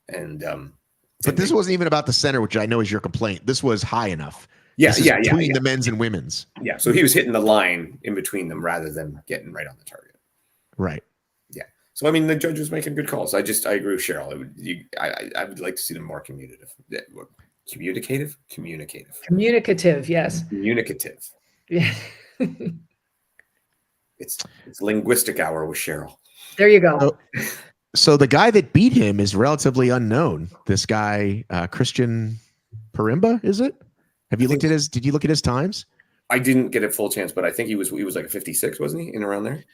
And but this wasn't even about the center, which I know is your complaint. This was high enough. Yeah, between the men's and women's. Yeah, so he was hitting the line in between them rather than getting right on the target. Right. Yeah. So I mean, the judge was making good calls. I agree with Cheryl. I would like to see them more communicative. Communicative. Yes. Communicative. Yeah. It's linguistic hour with Cheryl. There you go. So the guy that beat him is relatively unknown. This guy, Christian Parimba, is it? Did you look at his times? I didn't get a full chance, but I think he was like a 56, wasn't he? In around there.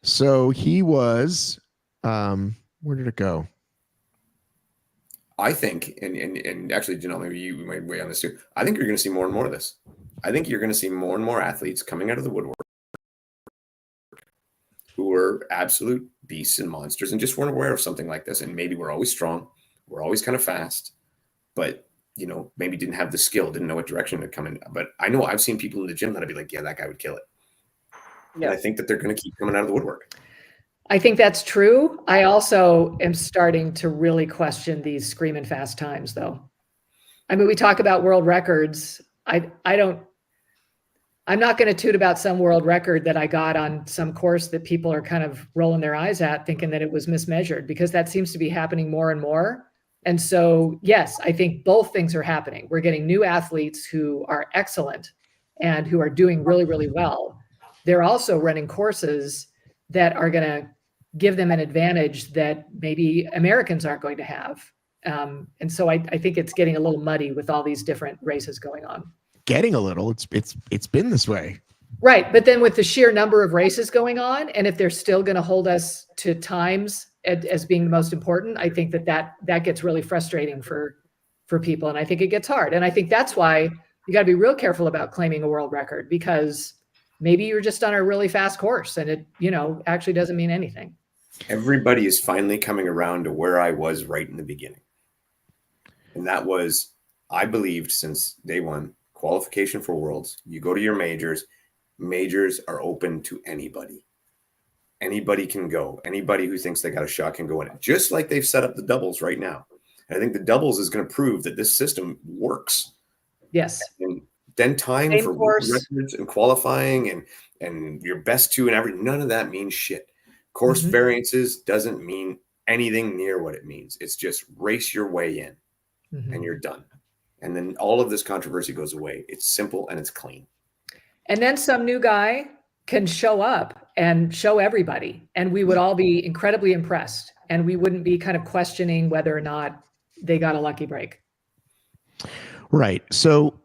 So he was, where did it go? I think, and actually, maybe you might weigh on this too. I think you're going to see more and more of this. I think you're going to see more and more athletes coming out of the woodwork who are absolute beasts and monsters and just weren't aware of something like this. And maybe we're always strong. We're always kind of fast, but maybe didn't have the skill, didn't know what direction to come in. But I know I've seen people in the gym that I'd be like, yeah, that guy would kill it. Yeah. And I think that they're going to keep coming out of the woodwork. I think that's true. I also am starting to really question these screaming fast times, though. I mean, we talk about world records. I'm not going to toot about some world record that I got on some course that people are kind of rolling their eyes at, thinking that it was mismeasured, because that seems to be happening more and more. And so, yes, I think both things are happening. We're getting new athletes who are excellent and who are doing really, really well. They're also running courses that are going to give them an advantage that maybe Americans aren't going to have. And so I think it's getting a little muddy with all these different races going on. Getting a little, it's been this way. Right. But then with the sheer number of races going on, and if they're still going to hold us to times as being the most important, I think that gets really frustrating for people. And I think it gets hard. And I think that's why you got to be real careful about claiming a world record, because maybe you're just on a really fast course and it, actually doesn't mean anything. Everybody is finally coming around to where I was right in the beginning. And that was, I believed since day one, qualification for worlds. You go to your majors are open to anybody. anybody can go. Anybody who thinks they got a shot can go in it, just like they've set up the doubles right now. And I think the doubles is going to prove that this system works. Yes. And then time Same for course. records and qualifying and your best two and everything, none of that means shit. Course Mhm. variances doesn't mean anything near what it means. It's just race your way in Mhm. and you're done. And then all of this controversy goes away. It's simple and it's clean. And then some new guy can show up and show everybody, and we would all be incredibly impressed, and we wouldn't be kind of questioning whether or not they got a lucky break. Right. So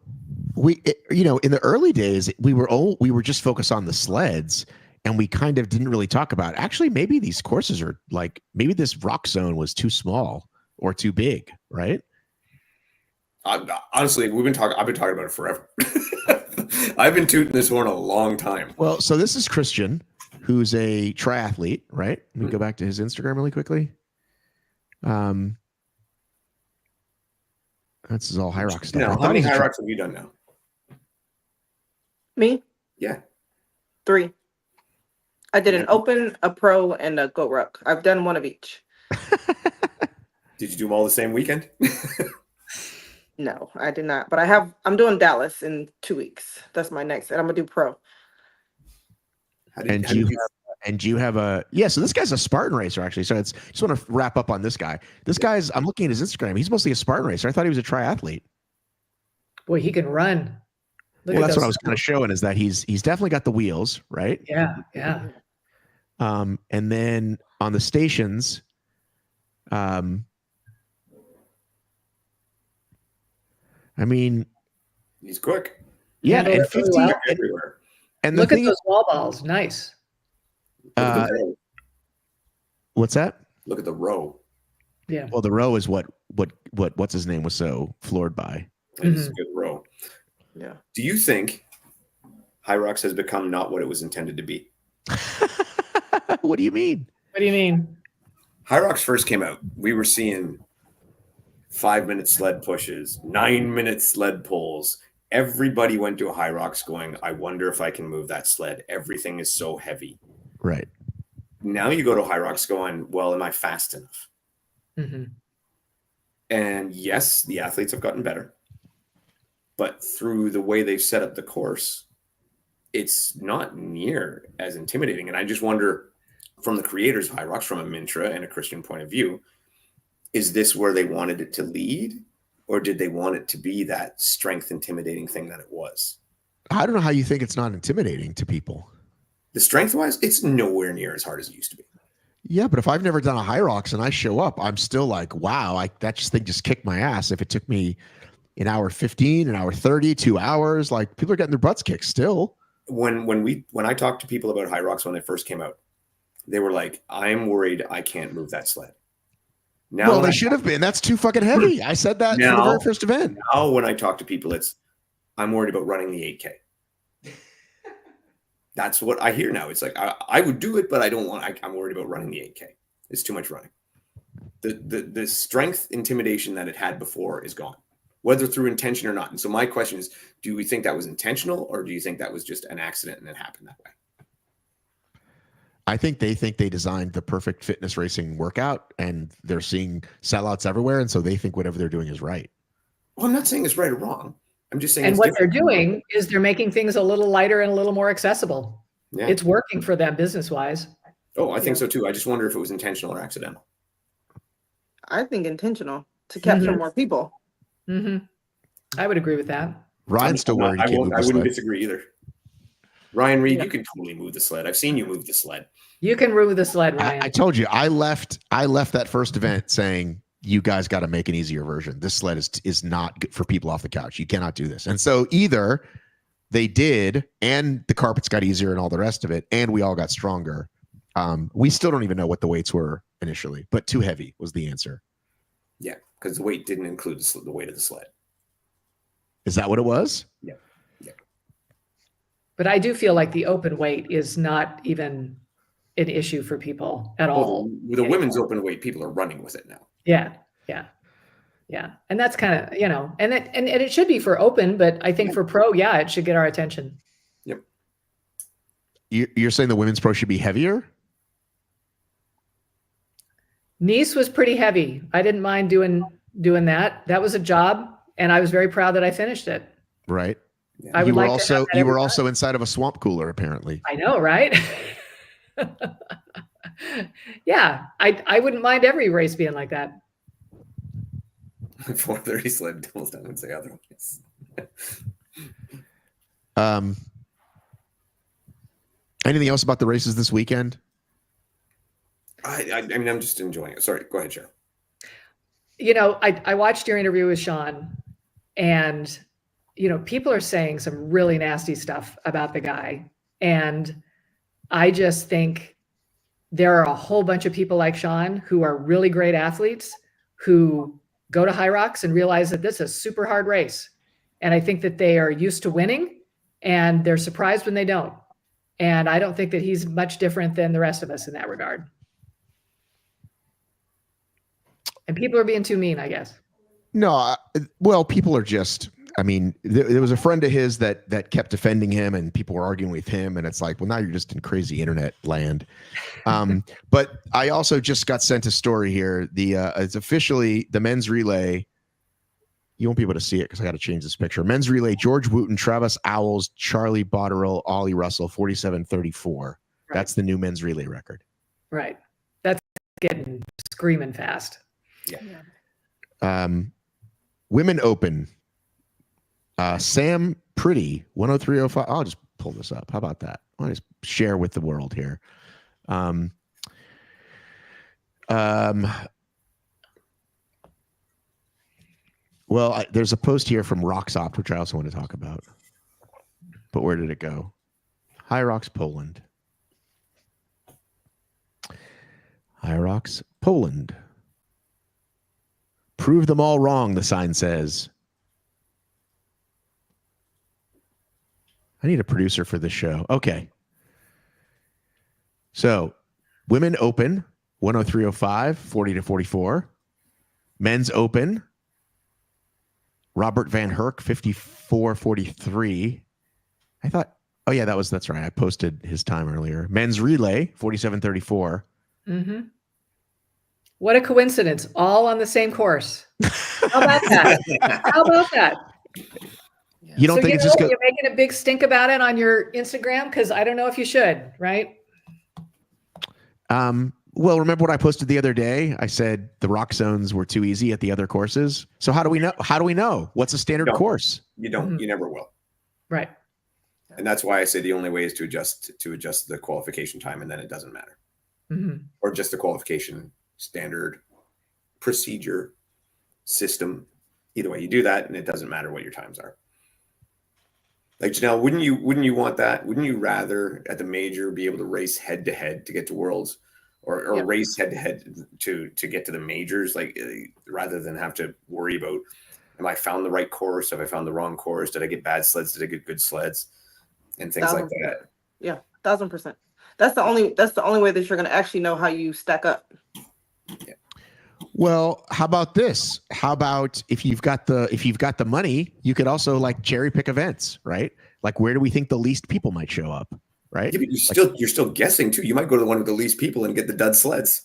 in the early days, we were just focused on the sleds, and we kind of didn't really talk about, actually, maybe these courses are like, maybe this rock zone was too small or too big, right? Honestly, I've been talking about it forever. I've been tooting this horn a long time. Well, so this is Christian, who's a triathlete, right? Let me go back to his Instagram really quickly. This is all HYROX stuff. Now, how many HYROX have you done now? Me? Yeah. 3. I did an open, a pro, and a go ruck. I've done one of each. Did you do them all the same weekend? No, I did not. But I'm doing Dallas in 2 weeks. That's my next. And I'm gonna do pro. So this guy's a Spartan racer, actually. So just want to wrap up on this guy. I'm looking at his Instagram. He's mostly a Spartan racer. I thought he was a triathlete. Boy, he can run. Well, that's what I was kind of showing, is that he's definitely got the wheels, right? Yeah. And then on the stations, I mean, he's quick. Yeah, and 50 well. Everywhere. And look at those wall balls. Nice. What's that? Look at the row. Yeah. Well, the row is what's his name was so floored by. It's a good row. Yeah. Do you think HYROX has become not what it was intended to be? What do you mean? What do you mean? HYROX first came out, we were seeing 5-minute sled pushes, 9-minute sled pulls. Everybody went to a HYROX going, I wonder if I can move that sled. Everything is so heavy. Right. Now you go to HYROX going, well, am I fast enough? Mm-hmm. And yes, the athletes have gotten better. But through the way they've set up the course, it's not near as intimidating. And I just wonder, from the creators of HYROX, from a Mintra and a Christian point of view, is this where they wanted it to lead? Or did they want it to be that strength intimidating thing that it was? I don't know how you think it's not intimidating to people. The strength wise, it's nowhere near as hard as it used to be. Yeah, but if I've never done a HYROX and I show up, I'm still like, wow, that thing just kicked my ass. If it took me an hour 15, an hour 30, 2 hours, like people are getting their butts kicked still. When I talked to people about HYROX when they first came out, they were like, I'm worried I can't move that sled. Now, well, they should have been. That's too fucking heavy. I said that now, for the very first event. Now, when I talk to people, I'm worried about running the 8K. That's what I hear now. It's like, I would do it, but I don't want, I'm worried about running the 8K. It's too much running. The strength intimidation that it had before is gone, whether through intention or not. And so my question is, do we think that was intentional, or do you think that was just an accident and it happened that way? I think they designed the perfect fitness racing workout, and they're seeing sellouts everywhere, and so they think whatever they're doing is right. Well, I'm not saying it's right or wrong. I'm just saying. And what they're doing is they're making things a little lighter and a little more accessible. Yeah. It's working for them business-wise. Oh, I think so too. I just wonder if it was intentional or accidental. I think intentional to capture more people. Mm-hmm. I would agree with that. Ryan's still worried. I wouldn't disagree either. Ryan Reed, you can totally move the sled. I've seen you move the sled. You can move the sled, Ryan. I told you, I left that first event saying, you guys got to make an easier version. This sled is not good for people off the couch. You cannot do this. And so either they did, and the carpets got easier and all the rest of it, and we all got stronger. We still don't even know what the weights were initially, but too heavy was the answer. Yeah, because the weight didn't include the weight of the sled. Is that what it was? Yeah. But I do feel like the open weight is not even an issue for people at all. With the women's open weight, people are running with it now. Yeah. And that's kind of, and it should be for open, but I think for pro, it should get our attention. Yep. You're saying the women's pro should be heavier? Nice was pretty heavy. I didn't mind doing that. That was a job, and I was very proud that I finished it. Right. Yeah. I would like to have that you were every also inside of a swamp cooler, apparently. I know, right? Yeah, I wouldn't mind every race being like that. 430 sled doubles down and say otherwise. Anything else about the races this weekend? I mean, I'm just enjoying it. Sorry, go ahead, Cheryl. You know, I watched your interview with Sean, and you know, people are saying some really nasty stuff about the guy, and I just think there are a whole bunch of people like Sean who are really great athletes who go to HYROX and realize that this is a super hard race. And I think that they are used to winning and they're surprised when they don't. And I don't think that he's much different than the rest of us in that regard. And people are being too mean, I guess. No, well, people are just, I mean, there was a friend of his that kept defending him and people were arguing with him. And it's like, well, now you're just in crazy internet land. But I also just got sent a story here. It's officially the men's relay. You won't be able to see it because I got to change this picture. Men's relay, George Wooten, Travis Owls, Charlie Botterill, Ollie Russell, 47:34. Right. That's the new men's relay record. Right. That's getting screaming fast. Yeah. Women Open. Sam Pretty, 103.05. I'll just pull this up. How about that? I'll just share with the world here. Well, there's a post here from ROXOPT, which I also want to talk about. But where did it go? HYROX Poland. HYROX Poland. Prove them all wrong, the sign says. I need a producer for this show. Okay. So, Women Open, 103.05, 40-44. Men's Open, Robert Van Herk, 54:43. I thought, oh yeah, that's right. I posted his time earlier. Men's Relay, 47:34. Mm-hmm. What a coincidence. All on the same course. How about that? How about that? You don't think it's just you're making a big stink about it on your Instagram? Because I don't know if you should, right? Well, remember what I posted the other day? I said the rock zones were too easy at the other courses. So how do we know? What's a standard course? You don't. Mm-hmm. You never will. Right. And that's why I say the only way is to adjust the qualification time, and then it doesn't matter. Mm-hmm. Or just the qualification standard procedure system. Either way, you do that, and it doesn't matter what your times are. Like, Janelle, wouldn't you want that? Wouldn't you rather at the major be able to race head to head to get to Worlds, or yep. race head to head to get to the majors, like rather than have to worry about, am I found the right course? Have I found the wrong course? Did I get bad sleds? Did I get good sleds? And things like that. Yeah, 1000%. That's the only way that you're going to actually know how you stack up. Yeah. Well, how about this? How about if you've got the money, you could also like cherry pick events, right? Like, where do we think the least people might show up, right? Yeah, but you're still guessing too. You might go to the one with the least people and get the dud sleds.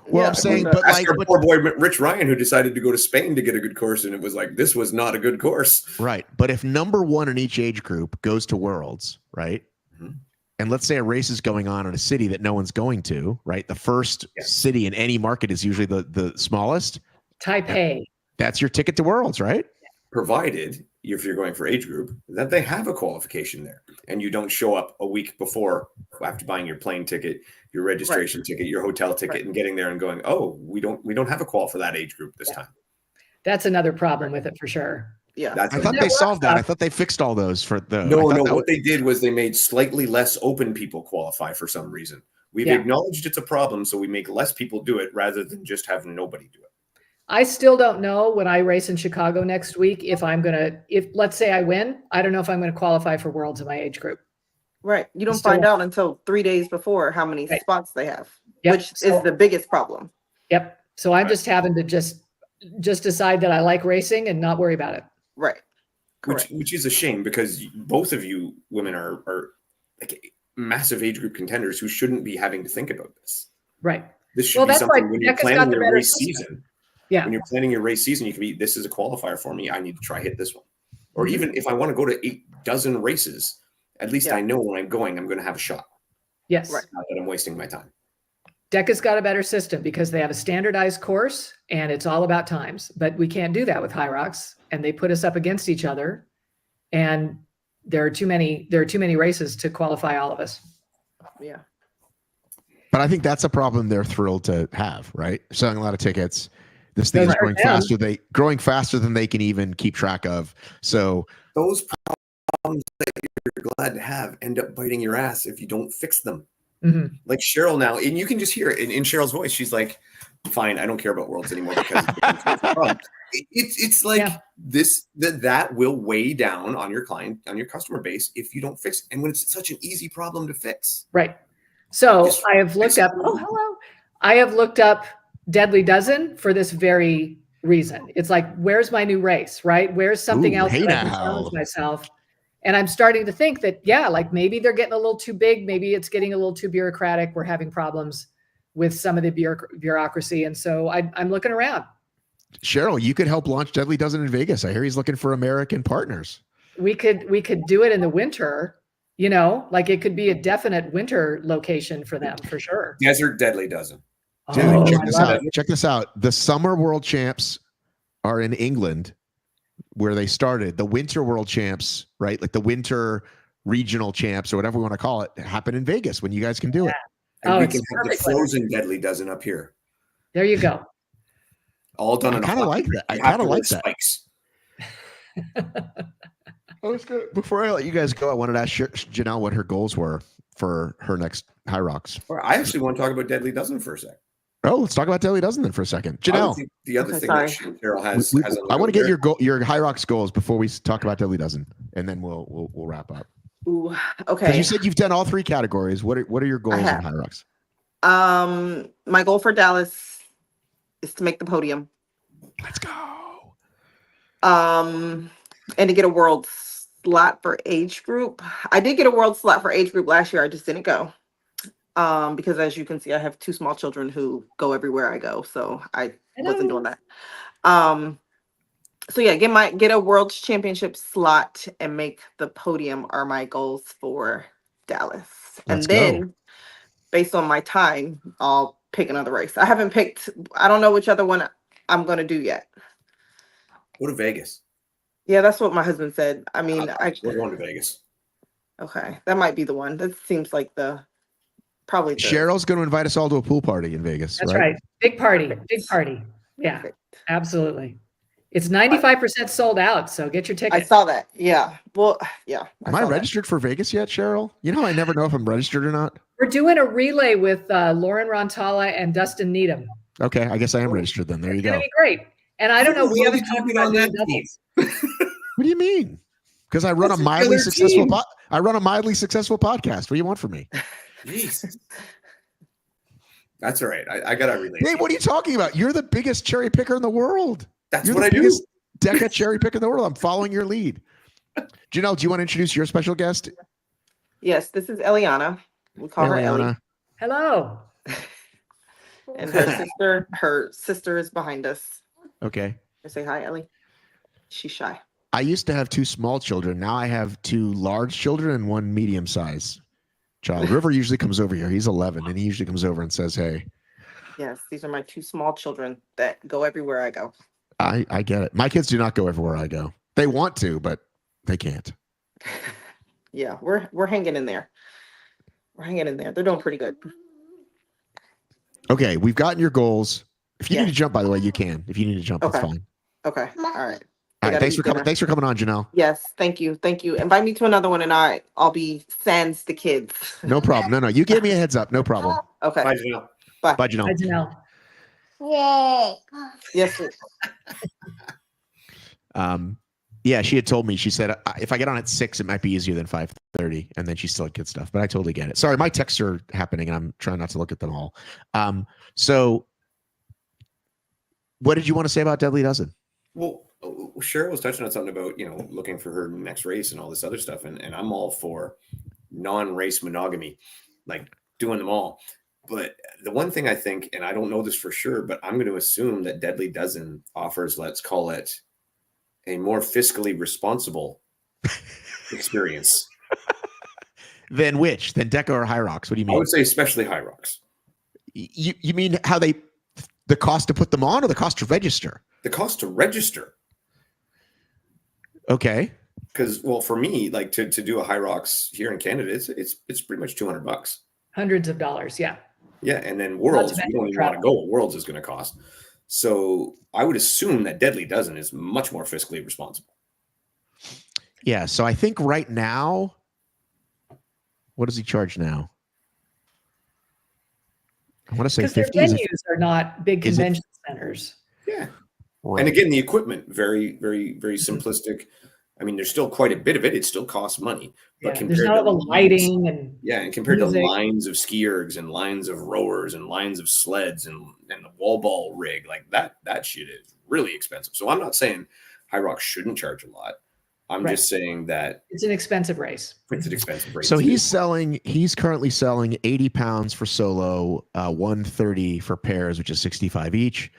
Well, yeah, I'm saying, but like our poor boy Rich Ryan, who decided to go to Spain to get a good course, and it was like, this was not a good course. Right. But if number one in each age group goes to Worlds, right? Mm-hmm. And let's say a race is going on in a city that no one's going to, right? The first city in any market is usually the smallest. Taipei. That's your ticket to Worlds, right? Provided, if you're going for age group, that they have a qualification there, and you don't show up a week before after buying your plane ticket, your registration ticket, your hotel ticket, and getting there and going, oh, we don't have a qual for that age group this time. That's another problem with it for sure. Yeah, I thought they solved that. I thought they fixed all those for the. No. What they did was they made slightly less open people qualify for some reason. We've acknowledged it's a problem, so we make less people do it rather than just have nobody do it. I still don't know when I race in Chicago next week if let's say I win, I don't know if I'm going to qualify for Worlds in my age group. Right. You don't find out until 3 days before how many spots they have, which is the biggest problem. Yep. So I'm just having to just decide that I like racing and not worry about it. Right. Which is a shame, because both of you women are like massive age group contenders who shouldn't be having to think about this. Right. This should Well, be that's why something when you're DEKA's got planning the your better race system. season. Yeah. When you're planning your race season, you can be, this is a qualifier for me. I need to try hit this one. Or Mhm. even if I want to go to 8 dozen races, at least Yeah. I know when I'm going, I'm going to have a shot. Yes. Right. Not that I'm wasting my time. DEKA's got a better system because they have a standardized course and it's all about times. But we can't do that with HYROX, and they put us up against each other. And there are too many races to qualify all of us. Yeah. But I think that's a problem they're thrilled to have, right? Selling a lot of tickets. This thing is Doesn't growing hurt them. growing faster than they can even keep track of. So Those problems that you're glad to have end up biting your ass if you don't fix them. Mhm. Like Cheryl now, and you can just hear it in Cheryl's voice. She's like, fine, I don't care about Worlds anymore because it's like Yeah. that will weigh down on your client, on your customer base if you don't fix it. And when it's such an easy problem to fix. Right. So Just I have looked up, oh, hello. I have looked up Deadly Dozen for this very reason. It's like, where's my new race, right? Where's something Ooh, else hey that I can now. challenge myself? And I'm starting to think that, yeah, like maybe they're getting a little too big. Maybe it's getting a little too bureaucratic. We're having problems with some of the bureaucracy. And so I'm looking around. Cheryl, you could help launch Deadly Dozen in Vegas. I hear he's looking for American partners. We could do it in the winter, you know, like it could be a definite winter location for them for sure. Desert Deadly Dozen. Dude, Oh, check I this love out. it. Check this out. The summer world champs are in England, where they started. The winter world champs, right? Like the winter regional champs or whatever we want to call it, happen in Vegas when you guys can do it. And Oh, we it's can have the perfect weather. frozen Deadly Dozen up here. There you go. All done I in a kind of hockey like rink. that. I You have kind of to wear like that. spikes. Before I let you guys go, I wanted to ask Janelle what her goals were for her next HYROX. Or I actually want to talk about Deadly Dozen for a sec. Oh, let's talk about Deadly Dozen then for a second. I would Janelle, think the other Okay, thing sorry. that Cheryl has on the I want to go get there- your HYROX goals before we talk about Deadly Dozen, and then we'll wrap up. Ooh, Because okay. you said you've done all 3 categories. What are your goals in have. HYROX? My goal for Dallas is to make the podium. Let's go. And to get a world slot for age group. I did get a world slot for age group last year. I just didn't go. Because as you can see, I have 2 small children who go everywhere I go. So I wasn't doing that. So yeah, get a world championship slot and make the podium are my goals for Dallas. Let's And then based on my time, I'll pick another race. I haven't picked, I don't know which other one I'm gonna do yet. Go to Vegas. Yeah, that's what my husband said. I mean, We're going to Vegas. okay, that might be the one. That seems like probably the Cheryl's going to invite us all to a pool party in Vegas. That's right. Big party. Perfect. Big party. Yeah, Perfect. absolutely. It's 95% sold out. So get your I ticket. saw that. Yeah. Well, yeah. Am I saw that. registered for Vegas yet, Cheryl? You know, I never know if I'm registered or not. We're doing a relay with Lauren Rontala and Dustin Needham. Okay, I guess I am registered then. There you It's go. gonna be great. And I don't know. We Why haven't did you talked get about on doing that doubles. What do you mean? Because I run That's a a mildly killer successful team. I run a mildly successful podcast. What do you want from me? Jesus. That's all right. I got to relate. Hey, what are you talking about? You're the biggest cherry picker in the world. That's You're what the I do. biggest DEKA cherry picker in the world. I'm following your lead. Janelle, do you want to introduce your special guest? Yes, this is Eliana. We call her Ellie. Eliana. Hello. And her sister is behind us. Okay. Say hi, Ellie. She's shy. I used to have 2 small children. Now I have 2 large children and 1 medium size child. River usually comes over here. He's 11 and he usually comes over and says, hey. Yes, these are my 2 small children that go everywhere I go. I get it. My kids do not go everywhere I go. They want to, but they can't. Yeah, we're hanging in there. We're hanging in there. They're doing pretty good. Okay, we've gotten your goals. If you Yeah. need to jump, by the way, you can. If you need to jump, that's Okay. fine. Okay. All right. All I right, gotta thanks eat for coming. dinner. Thanks for coming on, Janelle. Yes, thank you. Thank you. Invite me to another one and I'll be sans the kids. No problem. No, you gave me a heads up. No problem. Okay. Bye, Janelle. Bye. Bye, Hi, Janelle. Janelle. Yes. Sir. Yeah, she had told me. She said if I get on at 6, it might be easier than 5:30, and then she still had good stuff. But I totally get it. Sorry, my texts are happening, and I'm trying not to look at them all. So, what did you want to say about Deadly Dozen? Well, Cheryl was touching on something about, looking for her next race and all this other stuff. And I'm all for non-race monogamy, like doing them all. But the one thing I think, and I don't know this for sure, but I'm going to assume that Deadly Dozen offers, let's call it, a more fiscally responsible experience. Than which? Than DEKA or HYROX? What do you mean? I would say especially HYROX. You mean how the cost to put them on or the cost to register? The cost to register. Okay. Because, well, for me, like to do a HYROX here in Canada, it's pretty much $200. Hundreds of dollars. Yeah. Yeah. And then Worlds, we don't even want to go what Worlds is going to cost. So I would assume that Deadly Dozen is much more fiscally responsible. Yeah. So I think right now, what does he charge now? I want to say because their 50. venues are not big convention centers. Yeah. Right. And again, the equipment, very, very, very simplistic. I mean, there's still quite a bit of it. It still costs money. But There's not a lighting and compared music. to lines of ski ergs and lines of rowers and lines of sleds and the wall ball rig, like that shit is really expensive. So I'm not saying HYROX shouldn't charge a lot. I'm just saying that it's an expensive race. It's an expensive race. So he's currently selling 80 pounds for solo, 130 for pairs, which is 65 each.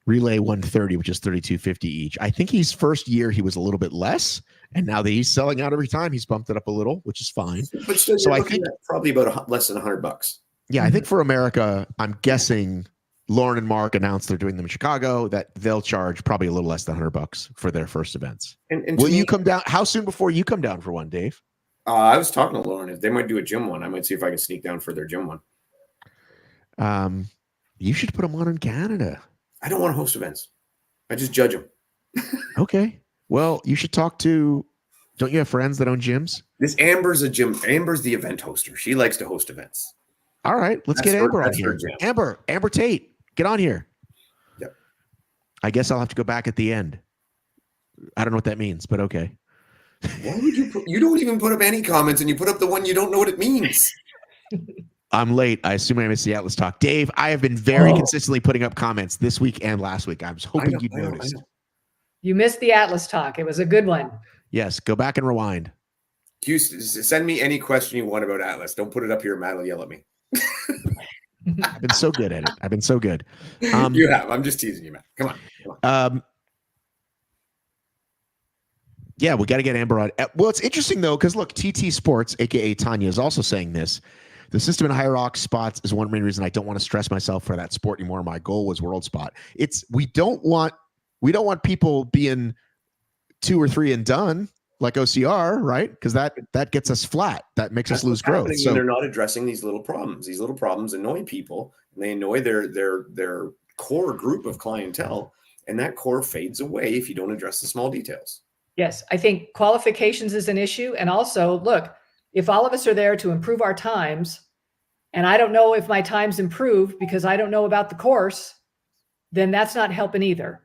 Relay 130, which is 32.50 each. I think he's first year he was a little bit less, and now that he's selling out every time, he's bumped it up a little, which is fine. But still, so I think probably about less than $100. Yeah, I think for America, I'm guessing Lauren and Mark announced they're doing them in Chicago, that they'll charge probably a little less than $100 for their first events. And will you come down? How soon before you come down for one, Dave? I was talking to Lauren. If they might do a gym one, I might see if I can sneak down for their gym one. You should put them on in Canada. I don't want to host events. I just judge them. Okay. Well, you should talk to. Don't you have friends that own gyms? This Amber's a gym. Amber's the event hoster. She likes to host events. All right, let's get Amber on here. Amber Tate, get on here. Yep. I guess I'll have to go back at the end. I don't know what that means, but okay. Why would you don't even put up any comments, and you put up the one you don't know what it means. I'm late. I assume I missed the Atlas talk. Dave, I have been very consistently putting up comments this week and last week. I was hoping you'd noticed. You missed the Atlas talk. It was a good one. Yes, go back and rewind. You send me any question you want about Atlas. Don't put it up here. Matt will yell at me. I've been so good at it. I've been so good. You have. I'm just teasing you, Matt. Come on. Yeah, we got to get Amber on. Well, it's interesting, though, because look, TT Sports, a.k.a. Tanya, is also saying this. The system in HYROX spots is one main reason I don't want to stress myself for that sport anymore. My goal was world spot. We don't want people being 2 or 3 and done like OCR, right? Because that gets us flat. That makes us lose growth. So they're not addressing these little problems. These little problems annoy people, and they annoy their core group of clientele, and that core fades away if you don't address the small details. Yes, I think qualifications is an issue, and also look, if all of us are there to improve our times, and I don't know if my times improve because I don't know about the course, then that's not helping either,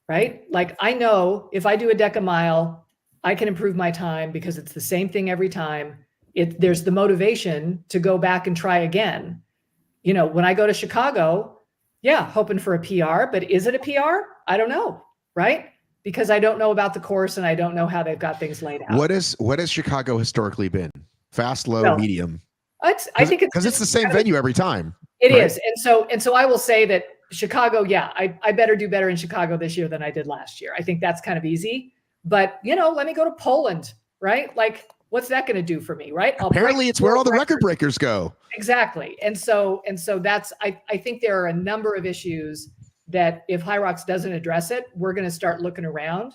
right? Like I know if I do a DEKA mile, I can improve my time because it's the same thing every time. There's the motivation to go back and try again. You know, when I go to Chicago, yeah, hoping for a PR, but is it a PR? I don't know, right? Because I don't know about the course and I don't know how they've got things laid out. What has Chicago historically been? Fast, low, medium? I think because it's the same venue every time. It is. And so I will say that Chicago, yeah, I better do better in Chicago this year than I did last year. I think that's kind of easy. But, you know, let me go to Poland, right? Like, what's that going to do for me, right? Apparently it's where all the record breakers go. Exactly. And so that's, I think there are a number of issues that if HYROX doesn't address it, we're going to start looking around.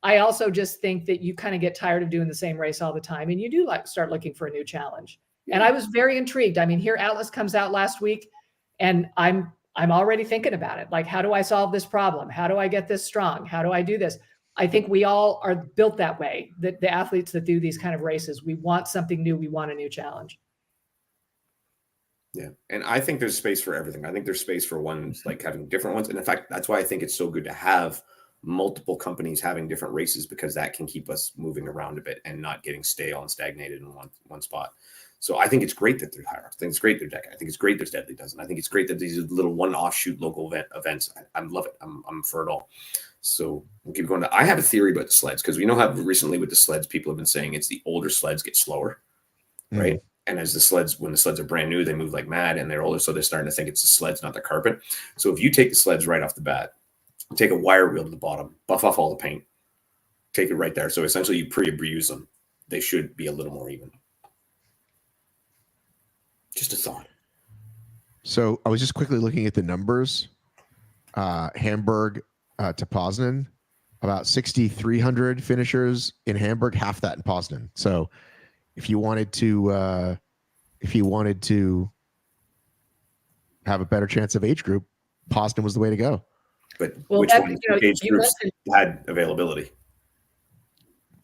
I also just think that you kind of get tired of doing the same race all the time, and you do start looking for a new challenge. Yeah. And I was very intrigued. I mean, here Atlas comes out last week, and I'm already thinking about it. Like, how do I solve this problem? How do I get this strong? How do I do this? I think we all are built that way, that the athletes that do these kind of races, we want something new. We want a new challenge. Yeah. And I think there's space for everything. I think there's space for ones like having different ones. And in fact, that's why I think it's so good to have multiple companies having different races, because that can keep us moving around a bit and not getting stale and stagnated in one spot. So I think it's great that there's HYROX. I think it's great there's DEKA. I think it's great there's Deadly Dozen. I think it's great that these little one offshoot local events. I love it. I'm for it all. So we'll keep going. I have a theory about the sleds, because we know how recently with the sleds, people have been saying it's the older sleds get slower, right? And as the sleds, when the sleds are brand new, they move like mad, and they're older, so they're starting to think it's the sleds, not the carpet. So if you take the sleds right off the bat, take a wire wheel to the bottom, buff off all the paint, take it right there. So essentially you pre-abuse them. They should be a little more even. Just a thought. So I was just quickly looking at the numbers. Hamburg to Poznan, about 6,300 finishers in Hamburg, half that in Poznan. So if you wanted to have a better chance of age group, Poznan was the way to go. But which one age groups had availability?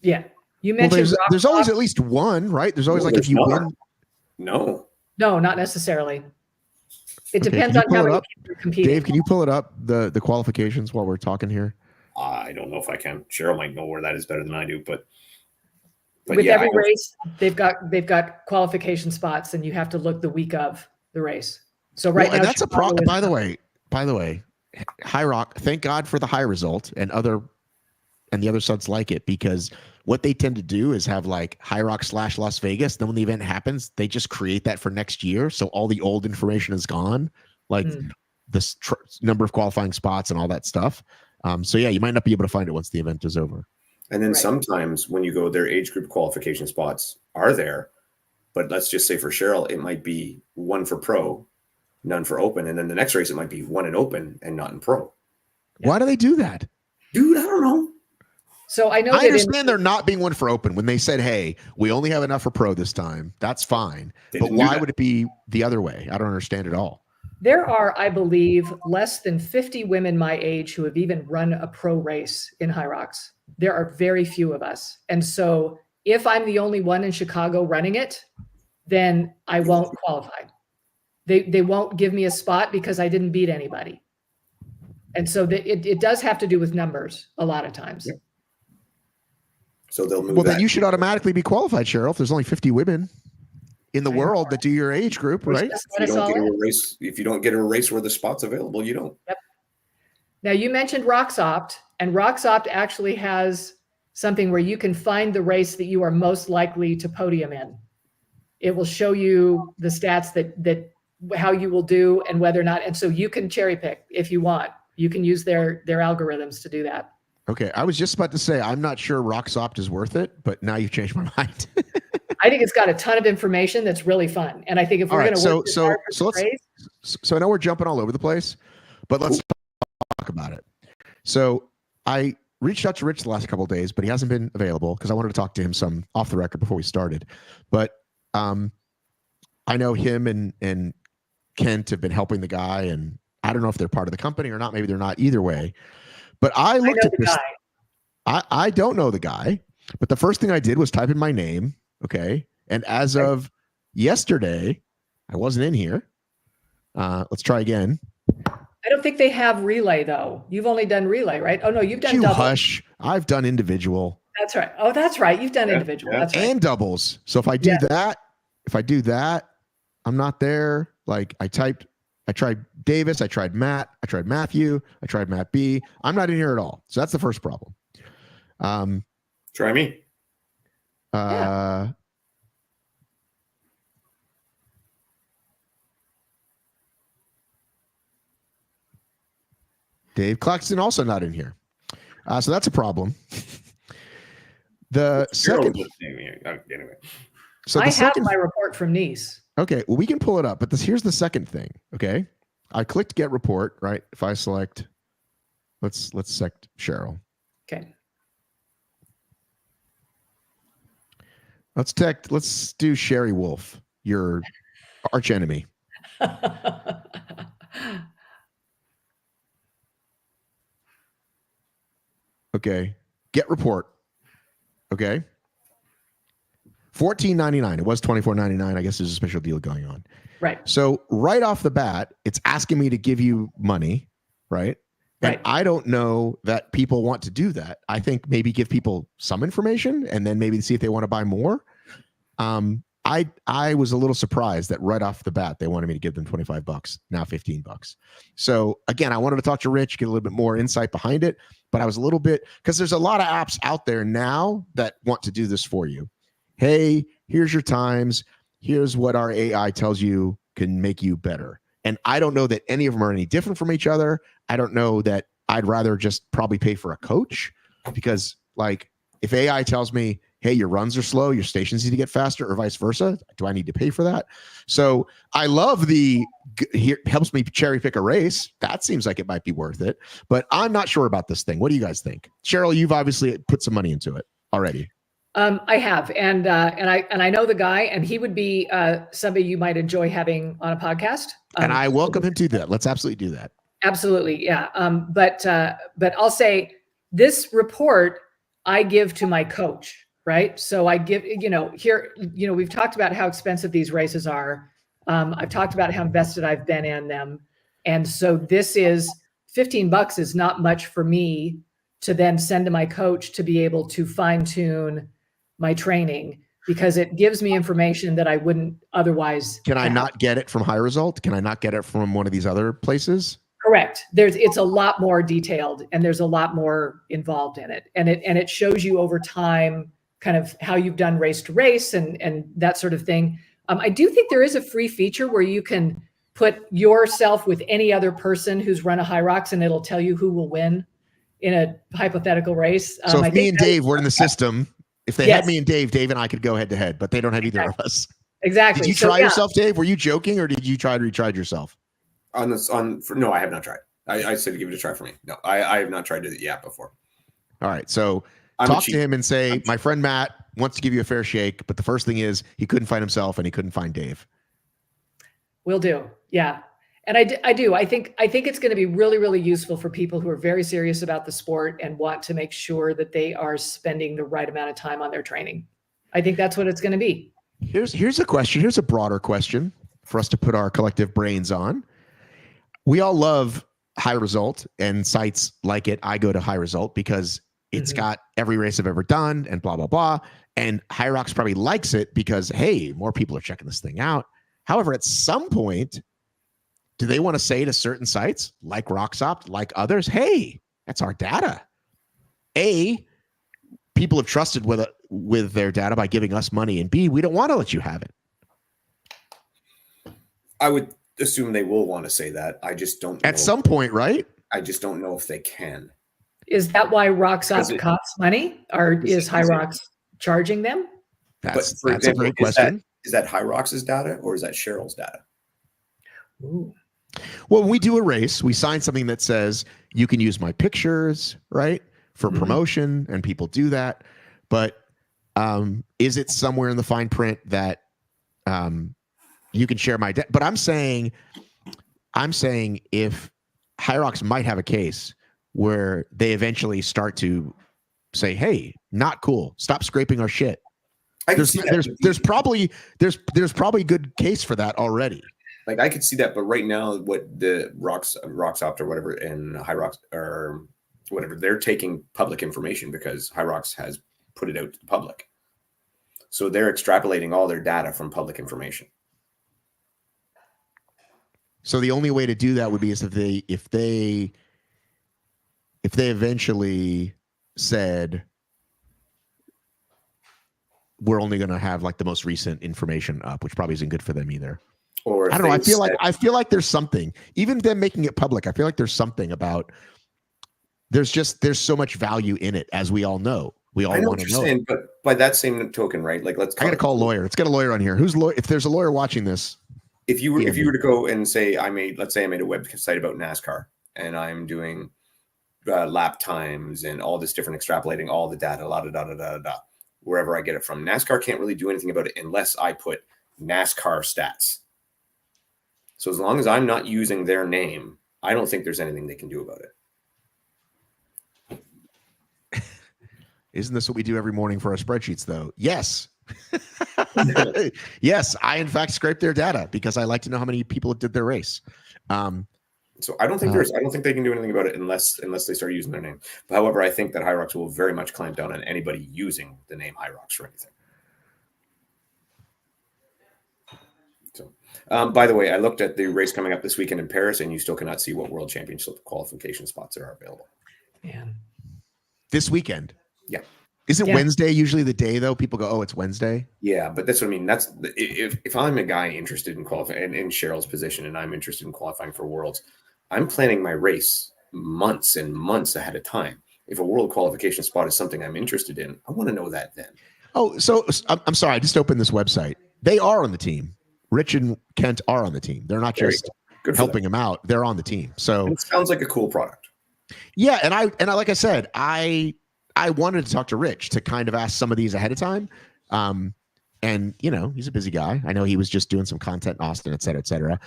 Yeah, you mentioned there's always at least one, right? There's always if you win. No, not necessarily. It depends on how many people are competing. Dave, can you pull it up, the qualifications while we're talking here? I don't know if I can. Cheryl might know where that is better than I do, but with every race, they've got qualification spots, and you have to look the week of the race. So now, and that's a problem. By the way, HYROX, thank God for the high result and the other sites like it, because what they tend to do is have HYROX / Las Vegas. Then when the event happens, they just create that for next year. So all the old information is gone, the number of qualifying spots and all that stuff. So yeah, you might not be able to find it once the event is over. And then sometimes when you go, their age group qualification spots are there, but let's just say for Cheryl, it might be one for pro, none for open. And then the next race, it might be one in open and not in pro. Yeah. Why do they do that? Dude, I don't know. So I understand there not being one for open when they said, hey, we only have enough for pro this time. That's fine. But why would it be the other way? I don't understand at all. There are, I believe, less than 50 women my age who have even run a pro race in HYROX. There are very few of us. And so if I'm the only one in Chicago running it, then I won't qualify. They won't give me a spot because I didn't beat anybody. And so it does have to do with numbers a lot of times. Yeah. So they'll move. Well, then you should automatically be qualified, Cheryl, if there's only 50 women in the world that do your age group, right? If you don't get a race where the spot's available, you don't. Yep. Now you mentioned ROXOPT, and ROXOPT actually has something where you can find the race that you are most likely to podium in. It will show you the stats that how you will do and whether or not, and so you can cherry pick if you want. You can use their algorithms to do that. Okay, I was just about to say I'm not sure ROXOPT is worth it, but now you've changed my mind. I think it's got a ton of information that's really fun, and I think if we're going to work this hard for the race, so I know we're jumping all over the place, but let's talk about it. So I reached out to Rich the last couple of days, but he hasn't been available because I wanted to talk to him some off the record before we started. But I know him and Kent have been helping the guy, and I don't know if they're part of the company or not. Maybe they're not. Either way, but I looked at this. I don't know the guy, but the first thing I did was type in my name. Okay, and as of yesterday, I wasn't in here. Let's try again. I don't think they have relay though. You've only done relay, right? Oh no, you've done double. Hush. I've done individual. That's right. Oh, that's right. You've done individual. That's right. And doubles. So if I do that, I'm not there. I tried Davis, I tried Matt, I tried Matthew, I tried Matt B. I'm not in here at all. So that's the first problem. Try me. Dave Claxton also not in here. So that's a problem. The second anyway. So I have my report from Nice. Okay, well, we can pull it up, but here's the second thing. Okay, I clicked get report, right? If I select, let's select Cheryl. Okay. Let's do Sherry Wolf, your arch enemy. Okay, get report. Okay. $14.99. It was $24.99. I guess there's a special deal going on. Right. So right off the bat, it's asking me to give you money, right? And I don't know that people want to do that. I think maybe give people some information and then maybe see if they want to buy more. I was a little surprised that right off the bat they wanted me to give them $25, now $15. So again, I wanted to talk to Rich, get a little bit more insight behind it, but I was a little bit, because there's a lot of apps out there now that want to do this for you. Hey, here's your times. here's what our AI tells you can make you better. And I don't know that any of them are any different from each other. I don't know that I'd rather just probably pay for a coach, because like if AI tells me, hey, your runs are slow, your stations need to get faster, or vice versa, do I need to pay for that? So I love here helps me cherry pick a race. That seems like it might be worth it, but I'm not sure about this thing. What do you guys think? Cheryl, you've obviously put some money into it already. I have, and I know the guy, and he would be somebody you might enjoy having on a podcast. And I welcome him to that. Let's absolutely do that. Absolutely, yeah. But I'll say this report I give to my coach, right? So I give, here, we've talked about how expensive these races are. I've talked about how invested I've been in them, and so this is $15 is not much for me to then send to my coach to be able to fine tune my training, because it gives me information that I wouldn't otherwise. Can I not get it from HYROXOPT? Can I not get it from one of these other places? Correct. It's a lot more detailed, and there's a lot more involved in it. And it shows you over time kind of how you've done race to race and that sort of thing. I do think there is a free feature where you can put yourself with any other person who's run a HYROX, and it'll tell you who will win in a hypothetical race. So if me and Dave were in the system, if they Yes. had me and Dave and I could go head to head, but they don't have either of us. Exactly. Did you try yourself, Dave? Were you joking, or did you try to retry yourself? No, I have not tried. I said give it a try for me. No, I have not tried it yet before. All right. So talk to him and say, my friend Matt wants to give you a fair shake, but the first thing is he couldn't find himself and he couldn't find Dave. Will do. Yeah. And I do. I think it's going to be really, really useful for people who are very serious about the sport and want to make sure that they are spending the right amount of time on their training. I think that's what it's going to be. Here's a question. Here's a broader question for us to put our collective brains on. We all love HYROXOPT and sites like it. I go to HYROXOPT because it's got every race I've ever done and blah, blah, blah. And HYROX probably likes it because, hey, more people are checking this thing out. However, at some point, do they want to say to certain sites like ROXOPT, like others, hey, that's our data? A, people have trusted with their data by giving us money, and B, we don't want to let you have it. I would assume they will want to say that. I just don't know. At some point, right? I just don't know if they can. Is that why ROXOPT costs money, or is HYROX charging them? That's for example, a great question. Is that HYROX's data or is that Cheryl's data? Ooh. Well, when we do a race, we sign something that says you can use my pictures, right, for promotion, and people do that. But is it somewhere in the fine print that you can share my data? But I'm saying if HYROX might have a case where they eventually start to say, "Hey, not cool. Stop scraping our shit." There's probably good case for that already. Like I could see that, but right now, what the ROXOPT or whatever and HYROX or whatever, they're taking public information because HYROX has put it out to the public. So they're extrapolating all their data from public information. So the only way to do that would be is if they eventually said, we're only going to have like the most recent information up, which probably isn't good for them either. Or I don't know. I feel like there's something, even them making it public. I feel like there's something about there's so much value in it, as we all know. We all want to know. Saying, but by that same token, right? Like I got to call a lawyer. Let's get a lawyer on here. If there's a lawyer watching this, if you were to go and say let's say I made a website about NASCAR and I'm doing lap times and all this different extrapolating all the data, wherever I get it from. NASCAR can't really do anything about it unless I put NASCAR stats. So as long as I'm not using their name, I don't think there's anything they can do about it. Isn't this what we do every morning for our spreadsheets, though? Yes. Yes, I in fact scrape their data because I like to know how many people did their race. So I don't think I don't think they can do anything about it unless they start using their name. But however, I think that HYROX will very much clamp down on anybody using the name HYROX or anything. So, by the way, I looked at the race coming up this weekend in Paris, and you still cannot see what World Championship qualification spots are available. Man. This weekend. Yeah. Is it Yeah. Wednesday usually the day though? People go, oh, it's Wednesday. Yeah, but that's what I mean. That's if I'm a guy interested in qualifying and in Cheryl's position, and I'm interested in qualifying for Worlds, I'm planning my race months and months ahead of time. If a world qualification spot is something I'm interested in, I want to know that then. Oh, so I'm sorry. I just opened this website. They are on the team. Rich and Kent are on the team. They're not just Good for helping them out. They're on the team. So And it sounds like a cool product. yeah, and I like I said, I wanted to talk to Rich to kind of ask some of these ahead of time. And you know, he's a busy guy. I know he was just doing some content in Austin, et cetera, et cetera.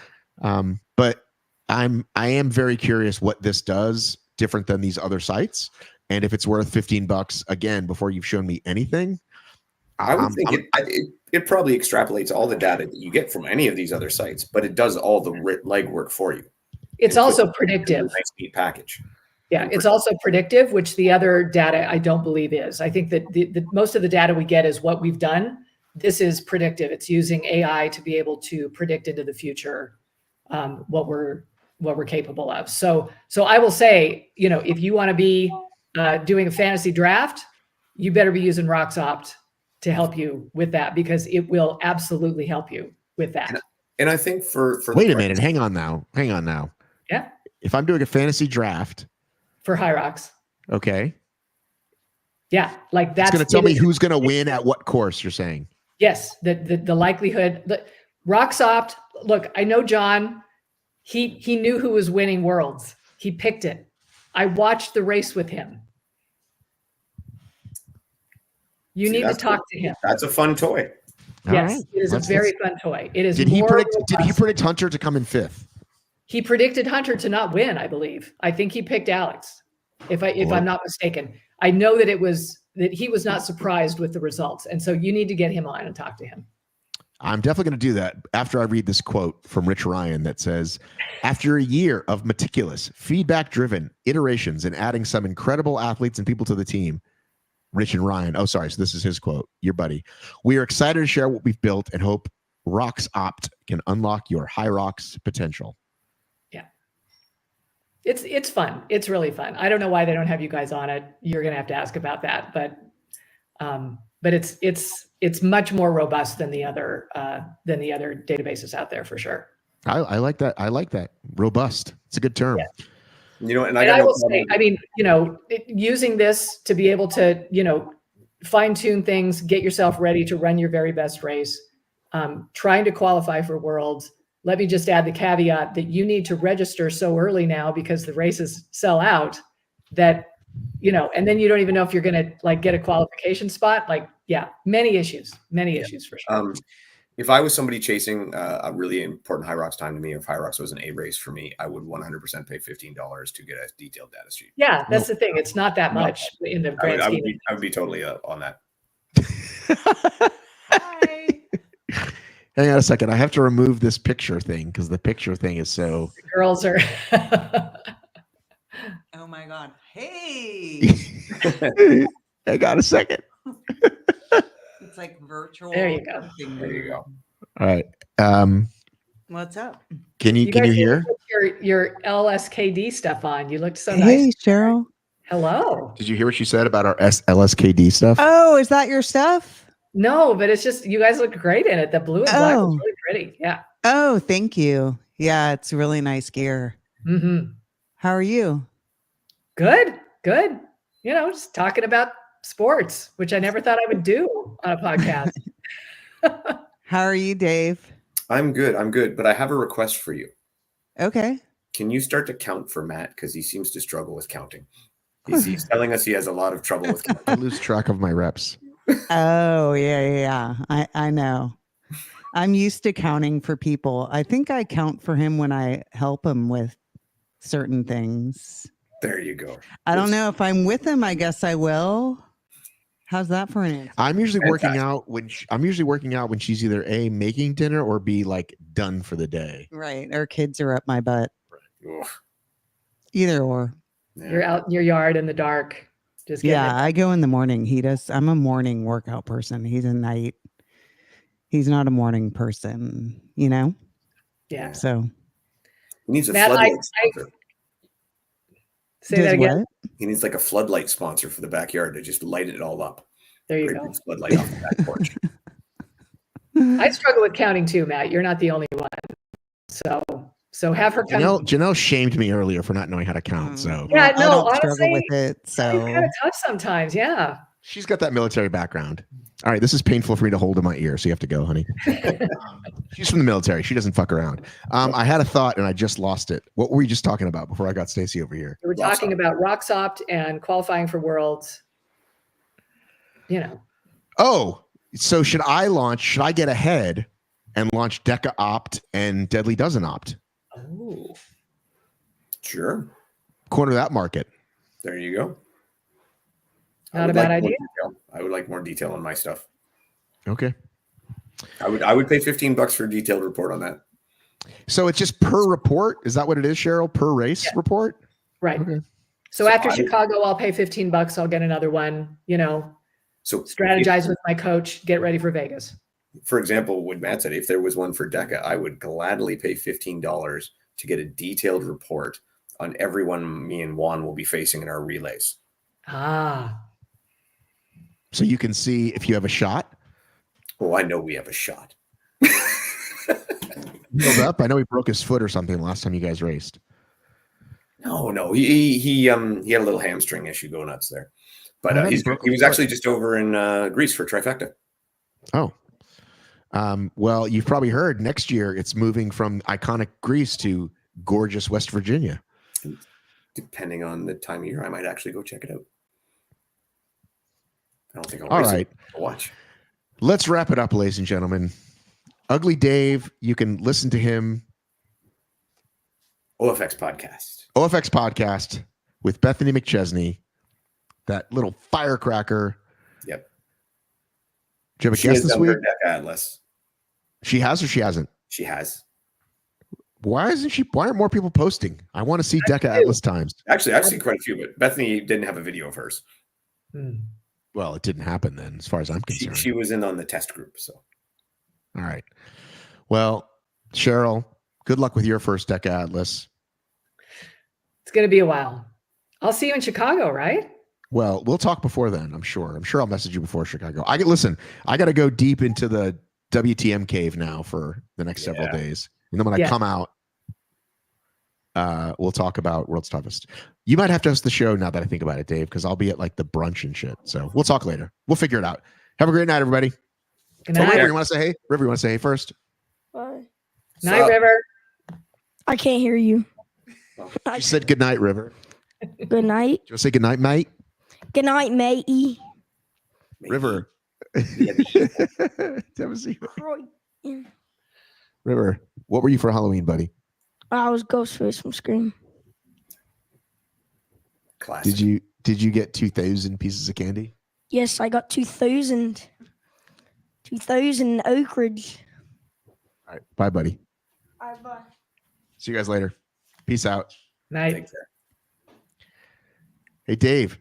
But I am very curious what this does different than these other sites, and if it's worth $15 again before you've shown me anything. I would think it probably extrapolates all the data that you get from any of these other sites, but it does all the legwork for you. It's also predictive. Nice neat package. Yeah, it's also predictive, which the other data I don't believe is. I think that the most of the data we get is what we've done. This is predictive. It's using AI to be able to predict into the future what we're capable of. So I will say, you know, if you want to be doing a fantasy draft, you better be using ROXOPT to help you with that, because it will absolutely help you with that. And I think for wait a minute, hang on now. Yeah. If I'm doing a fantasy draft For HYROX. okay, Yeah, like that's it's going to tell me who's going to win at what course. You're saying? Yes, the likelihood. The ROXOPT. Look, I know John. He knew who was winning Worlds. He picked it. I watched the race with him. You need to talk to him. That's a fun toy. Yes, right. it is a very fun toy. It is. Did he predict Hunter to come in 5th? He predicted Hunter to not win, I believe. I think he picked Alex, if I'm not mistaken. I know that he was not surprised with the results, and so you need to get him on and talk to him. I'm definitely going to do that after I read this quote from Rich Ryan that says, after a year of meticulous, feedback-driven iterations and adding some incredible athletes and people to the team, Rich and Ryan, oh, sorry, so this is his quote, your buddy. We are excited to share what we've built and hope ROXOPT can unlock your HYROX potential. Yeah. It's fun. It's really fun. I don't know why they don't have you guys on it. You're going to have to ask about that, but it's much more robust than the other databases out there for sure. I like that. I like that. Robust. It's a good term. Yeah. You know, and I will say, I mean, you know, using this to be able to, you know, fine tune things, get yourself ready to run your very best race, trying to qualify for Worlds. Let me just add the caveat that you need to register so early now because the races sell out that, you know, and then you don't even know if you're going to like get a qualification spot. Like, yeah, many issues for sure. If I was somebody chasing a really important HYROX time to me, if HYROX was an A race for me, I would 100% pay $15 to get a detailed data sheet. Yeah, that's the thing. It's not that much in the grand scheme. I would be totally on that. Hi. Hang on a second. I have to remove this picture thing because the picture thing is so. The girls are. Oh my God. Hey. I got a second. It's like virtual. There you go. There you go. All right. What's up? Can you guys hear? Put your LSKD stuff on. You looked so Hey, nice. Cheryl. Hello. Did you hear what she said about our LSKD stuff? Oh, is that your stuff? No, but it's just you guys look great in it. The blue and black is really pretty. Yeah. Oh, thank you. Yeah, it's really nice gear. Mm-hmm. How are you? Good. You know, just talking about sports, which I never thought I would do on a podcast. How are you, Dave? I'm good. But I have a request for you. Okay. Can you start to count for Matt? Because he seems to struggle with counting. He's telling us he has a lot of trouble with counting. I lose track of my reps. Oh, yeah. I know. I'm used to counting for people. I think I count for him when I help him with certain things. There you go. I don't know if I'm with him. I guess I will. How's that for an answer? I'm usually working out when she's either A, making dinner or B, like done for the day. Right. Our kids are up my butt. Ugh. Either or. Yeah. You're out in your yard in the dark. Just getting Yeah, I go in the morning. He does. I'm a morning workout person. He's a night. He's not a morning person, you know? Yeah. So He needs a Matt, floodlight sponsor. Say that does again. what? He needs like a floodlight sponsor for the backyard to just light it all up. There you Great go. big floodlight off the back porch. I struggle with counting too, Matt. You're not the only one. So have her come. Janelle shamed me earlier for not knowing how to count. So Yeah, I no, don't struggle honestly, with it. it's So kind of tough sometimes. Yeah. she's got that military background. All right, this is painful for me to hold in my ear, so you have to go, honey. She's from the military. She doesn't fuck around. I had a thought and I just lost it. What were we just talking about before I got Stacy over here? We were talking about ROXOPT and qualifying for Worlds. You know. Oh, so should I get ahead and launch DEKA Opt and Deadly doesn't opt? Oh. Sure. Corner that market. There you go. Not a bad idea. I would like more detail on my stuff. Okay. I would pay $15 for a detailed report on that. So it's just per report? Is that what it is, Cheryl? Per race report? Right. Okay. So after Chicago, I'll pay $15. I'll get another one, So strategize with my coach, get ready for Vegas. For example, what Matt said, if there was one for DEKA, I would gladly pay $15 to get a detailed report on everyone me and Juan will be facing in our relays. Ah. So you can see if you have a shot. Oh, I know we have a shot. Healed up. I know he broke his foot or something last time you guys raced. No, he had a little hamstring issue. Go nuts there, but he was actually just over in Greece for trifecta. Oh, well, you've probably heard next year it's moving from iconic Greece to gorgeous West Virginia. Depending on the time of year, I might actually go check it out. I don't think I'll All right. Watch. Let's wrap it up, ladies and gentlemen. Ugly Dave, you can listen to him. OFX podcast with Bethany McChesney, that little firecracker. Yep. Do you have a guest this week? DEKA Atlas. She has or she hasn't? She has. Why aren't more people posting? I want to see DEKA Atlas times. Actually, I've seen quite a few, but Bethany didn't have a video of hers. Well, it didn't happen then, as far as I'm concerned. She was in on the test group. So, all right. Well, Cheryl, good luck with your first DEKA Atlas. It's going to be a while. I'll see you in Chicago, right? Well, we'll talk before then, I'm sure. I'm sure I'll message you before Chicago. I got to go deep into the WTM cave now for the next several days. And then when I come out, we'll talk about World's Toughest. You might have to host the show now that I think about it, Dave, because I'll be at like the brunch and shit. So we'll talk later. We'll figure it out. Have a great night, everybody. Good night. River, you want to say hey? River, you want to say hey first? Bye. Night, River. I can't hear you. She said good night, River. Good night. Do you want to say good night, mate? Good night, matey. River. River, what were you for Halloween, buddy? I was Ghostface from Scream. Classic. Did you get 2,000 pieces of candy? Yes, I got 2,000. 2,000 Oak Ridge. All right. Bye, buddy. Bye. See you guys later. Peace out. Night. Take care. Hey, Dave.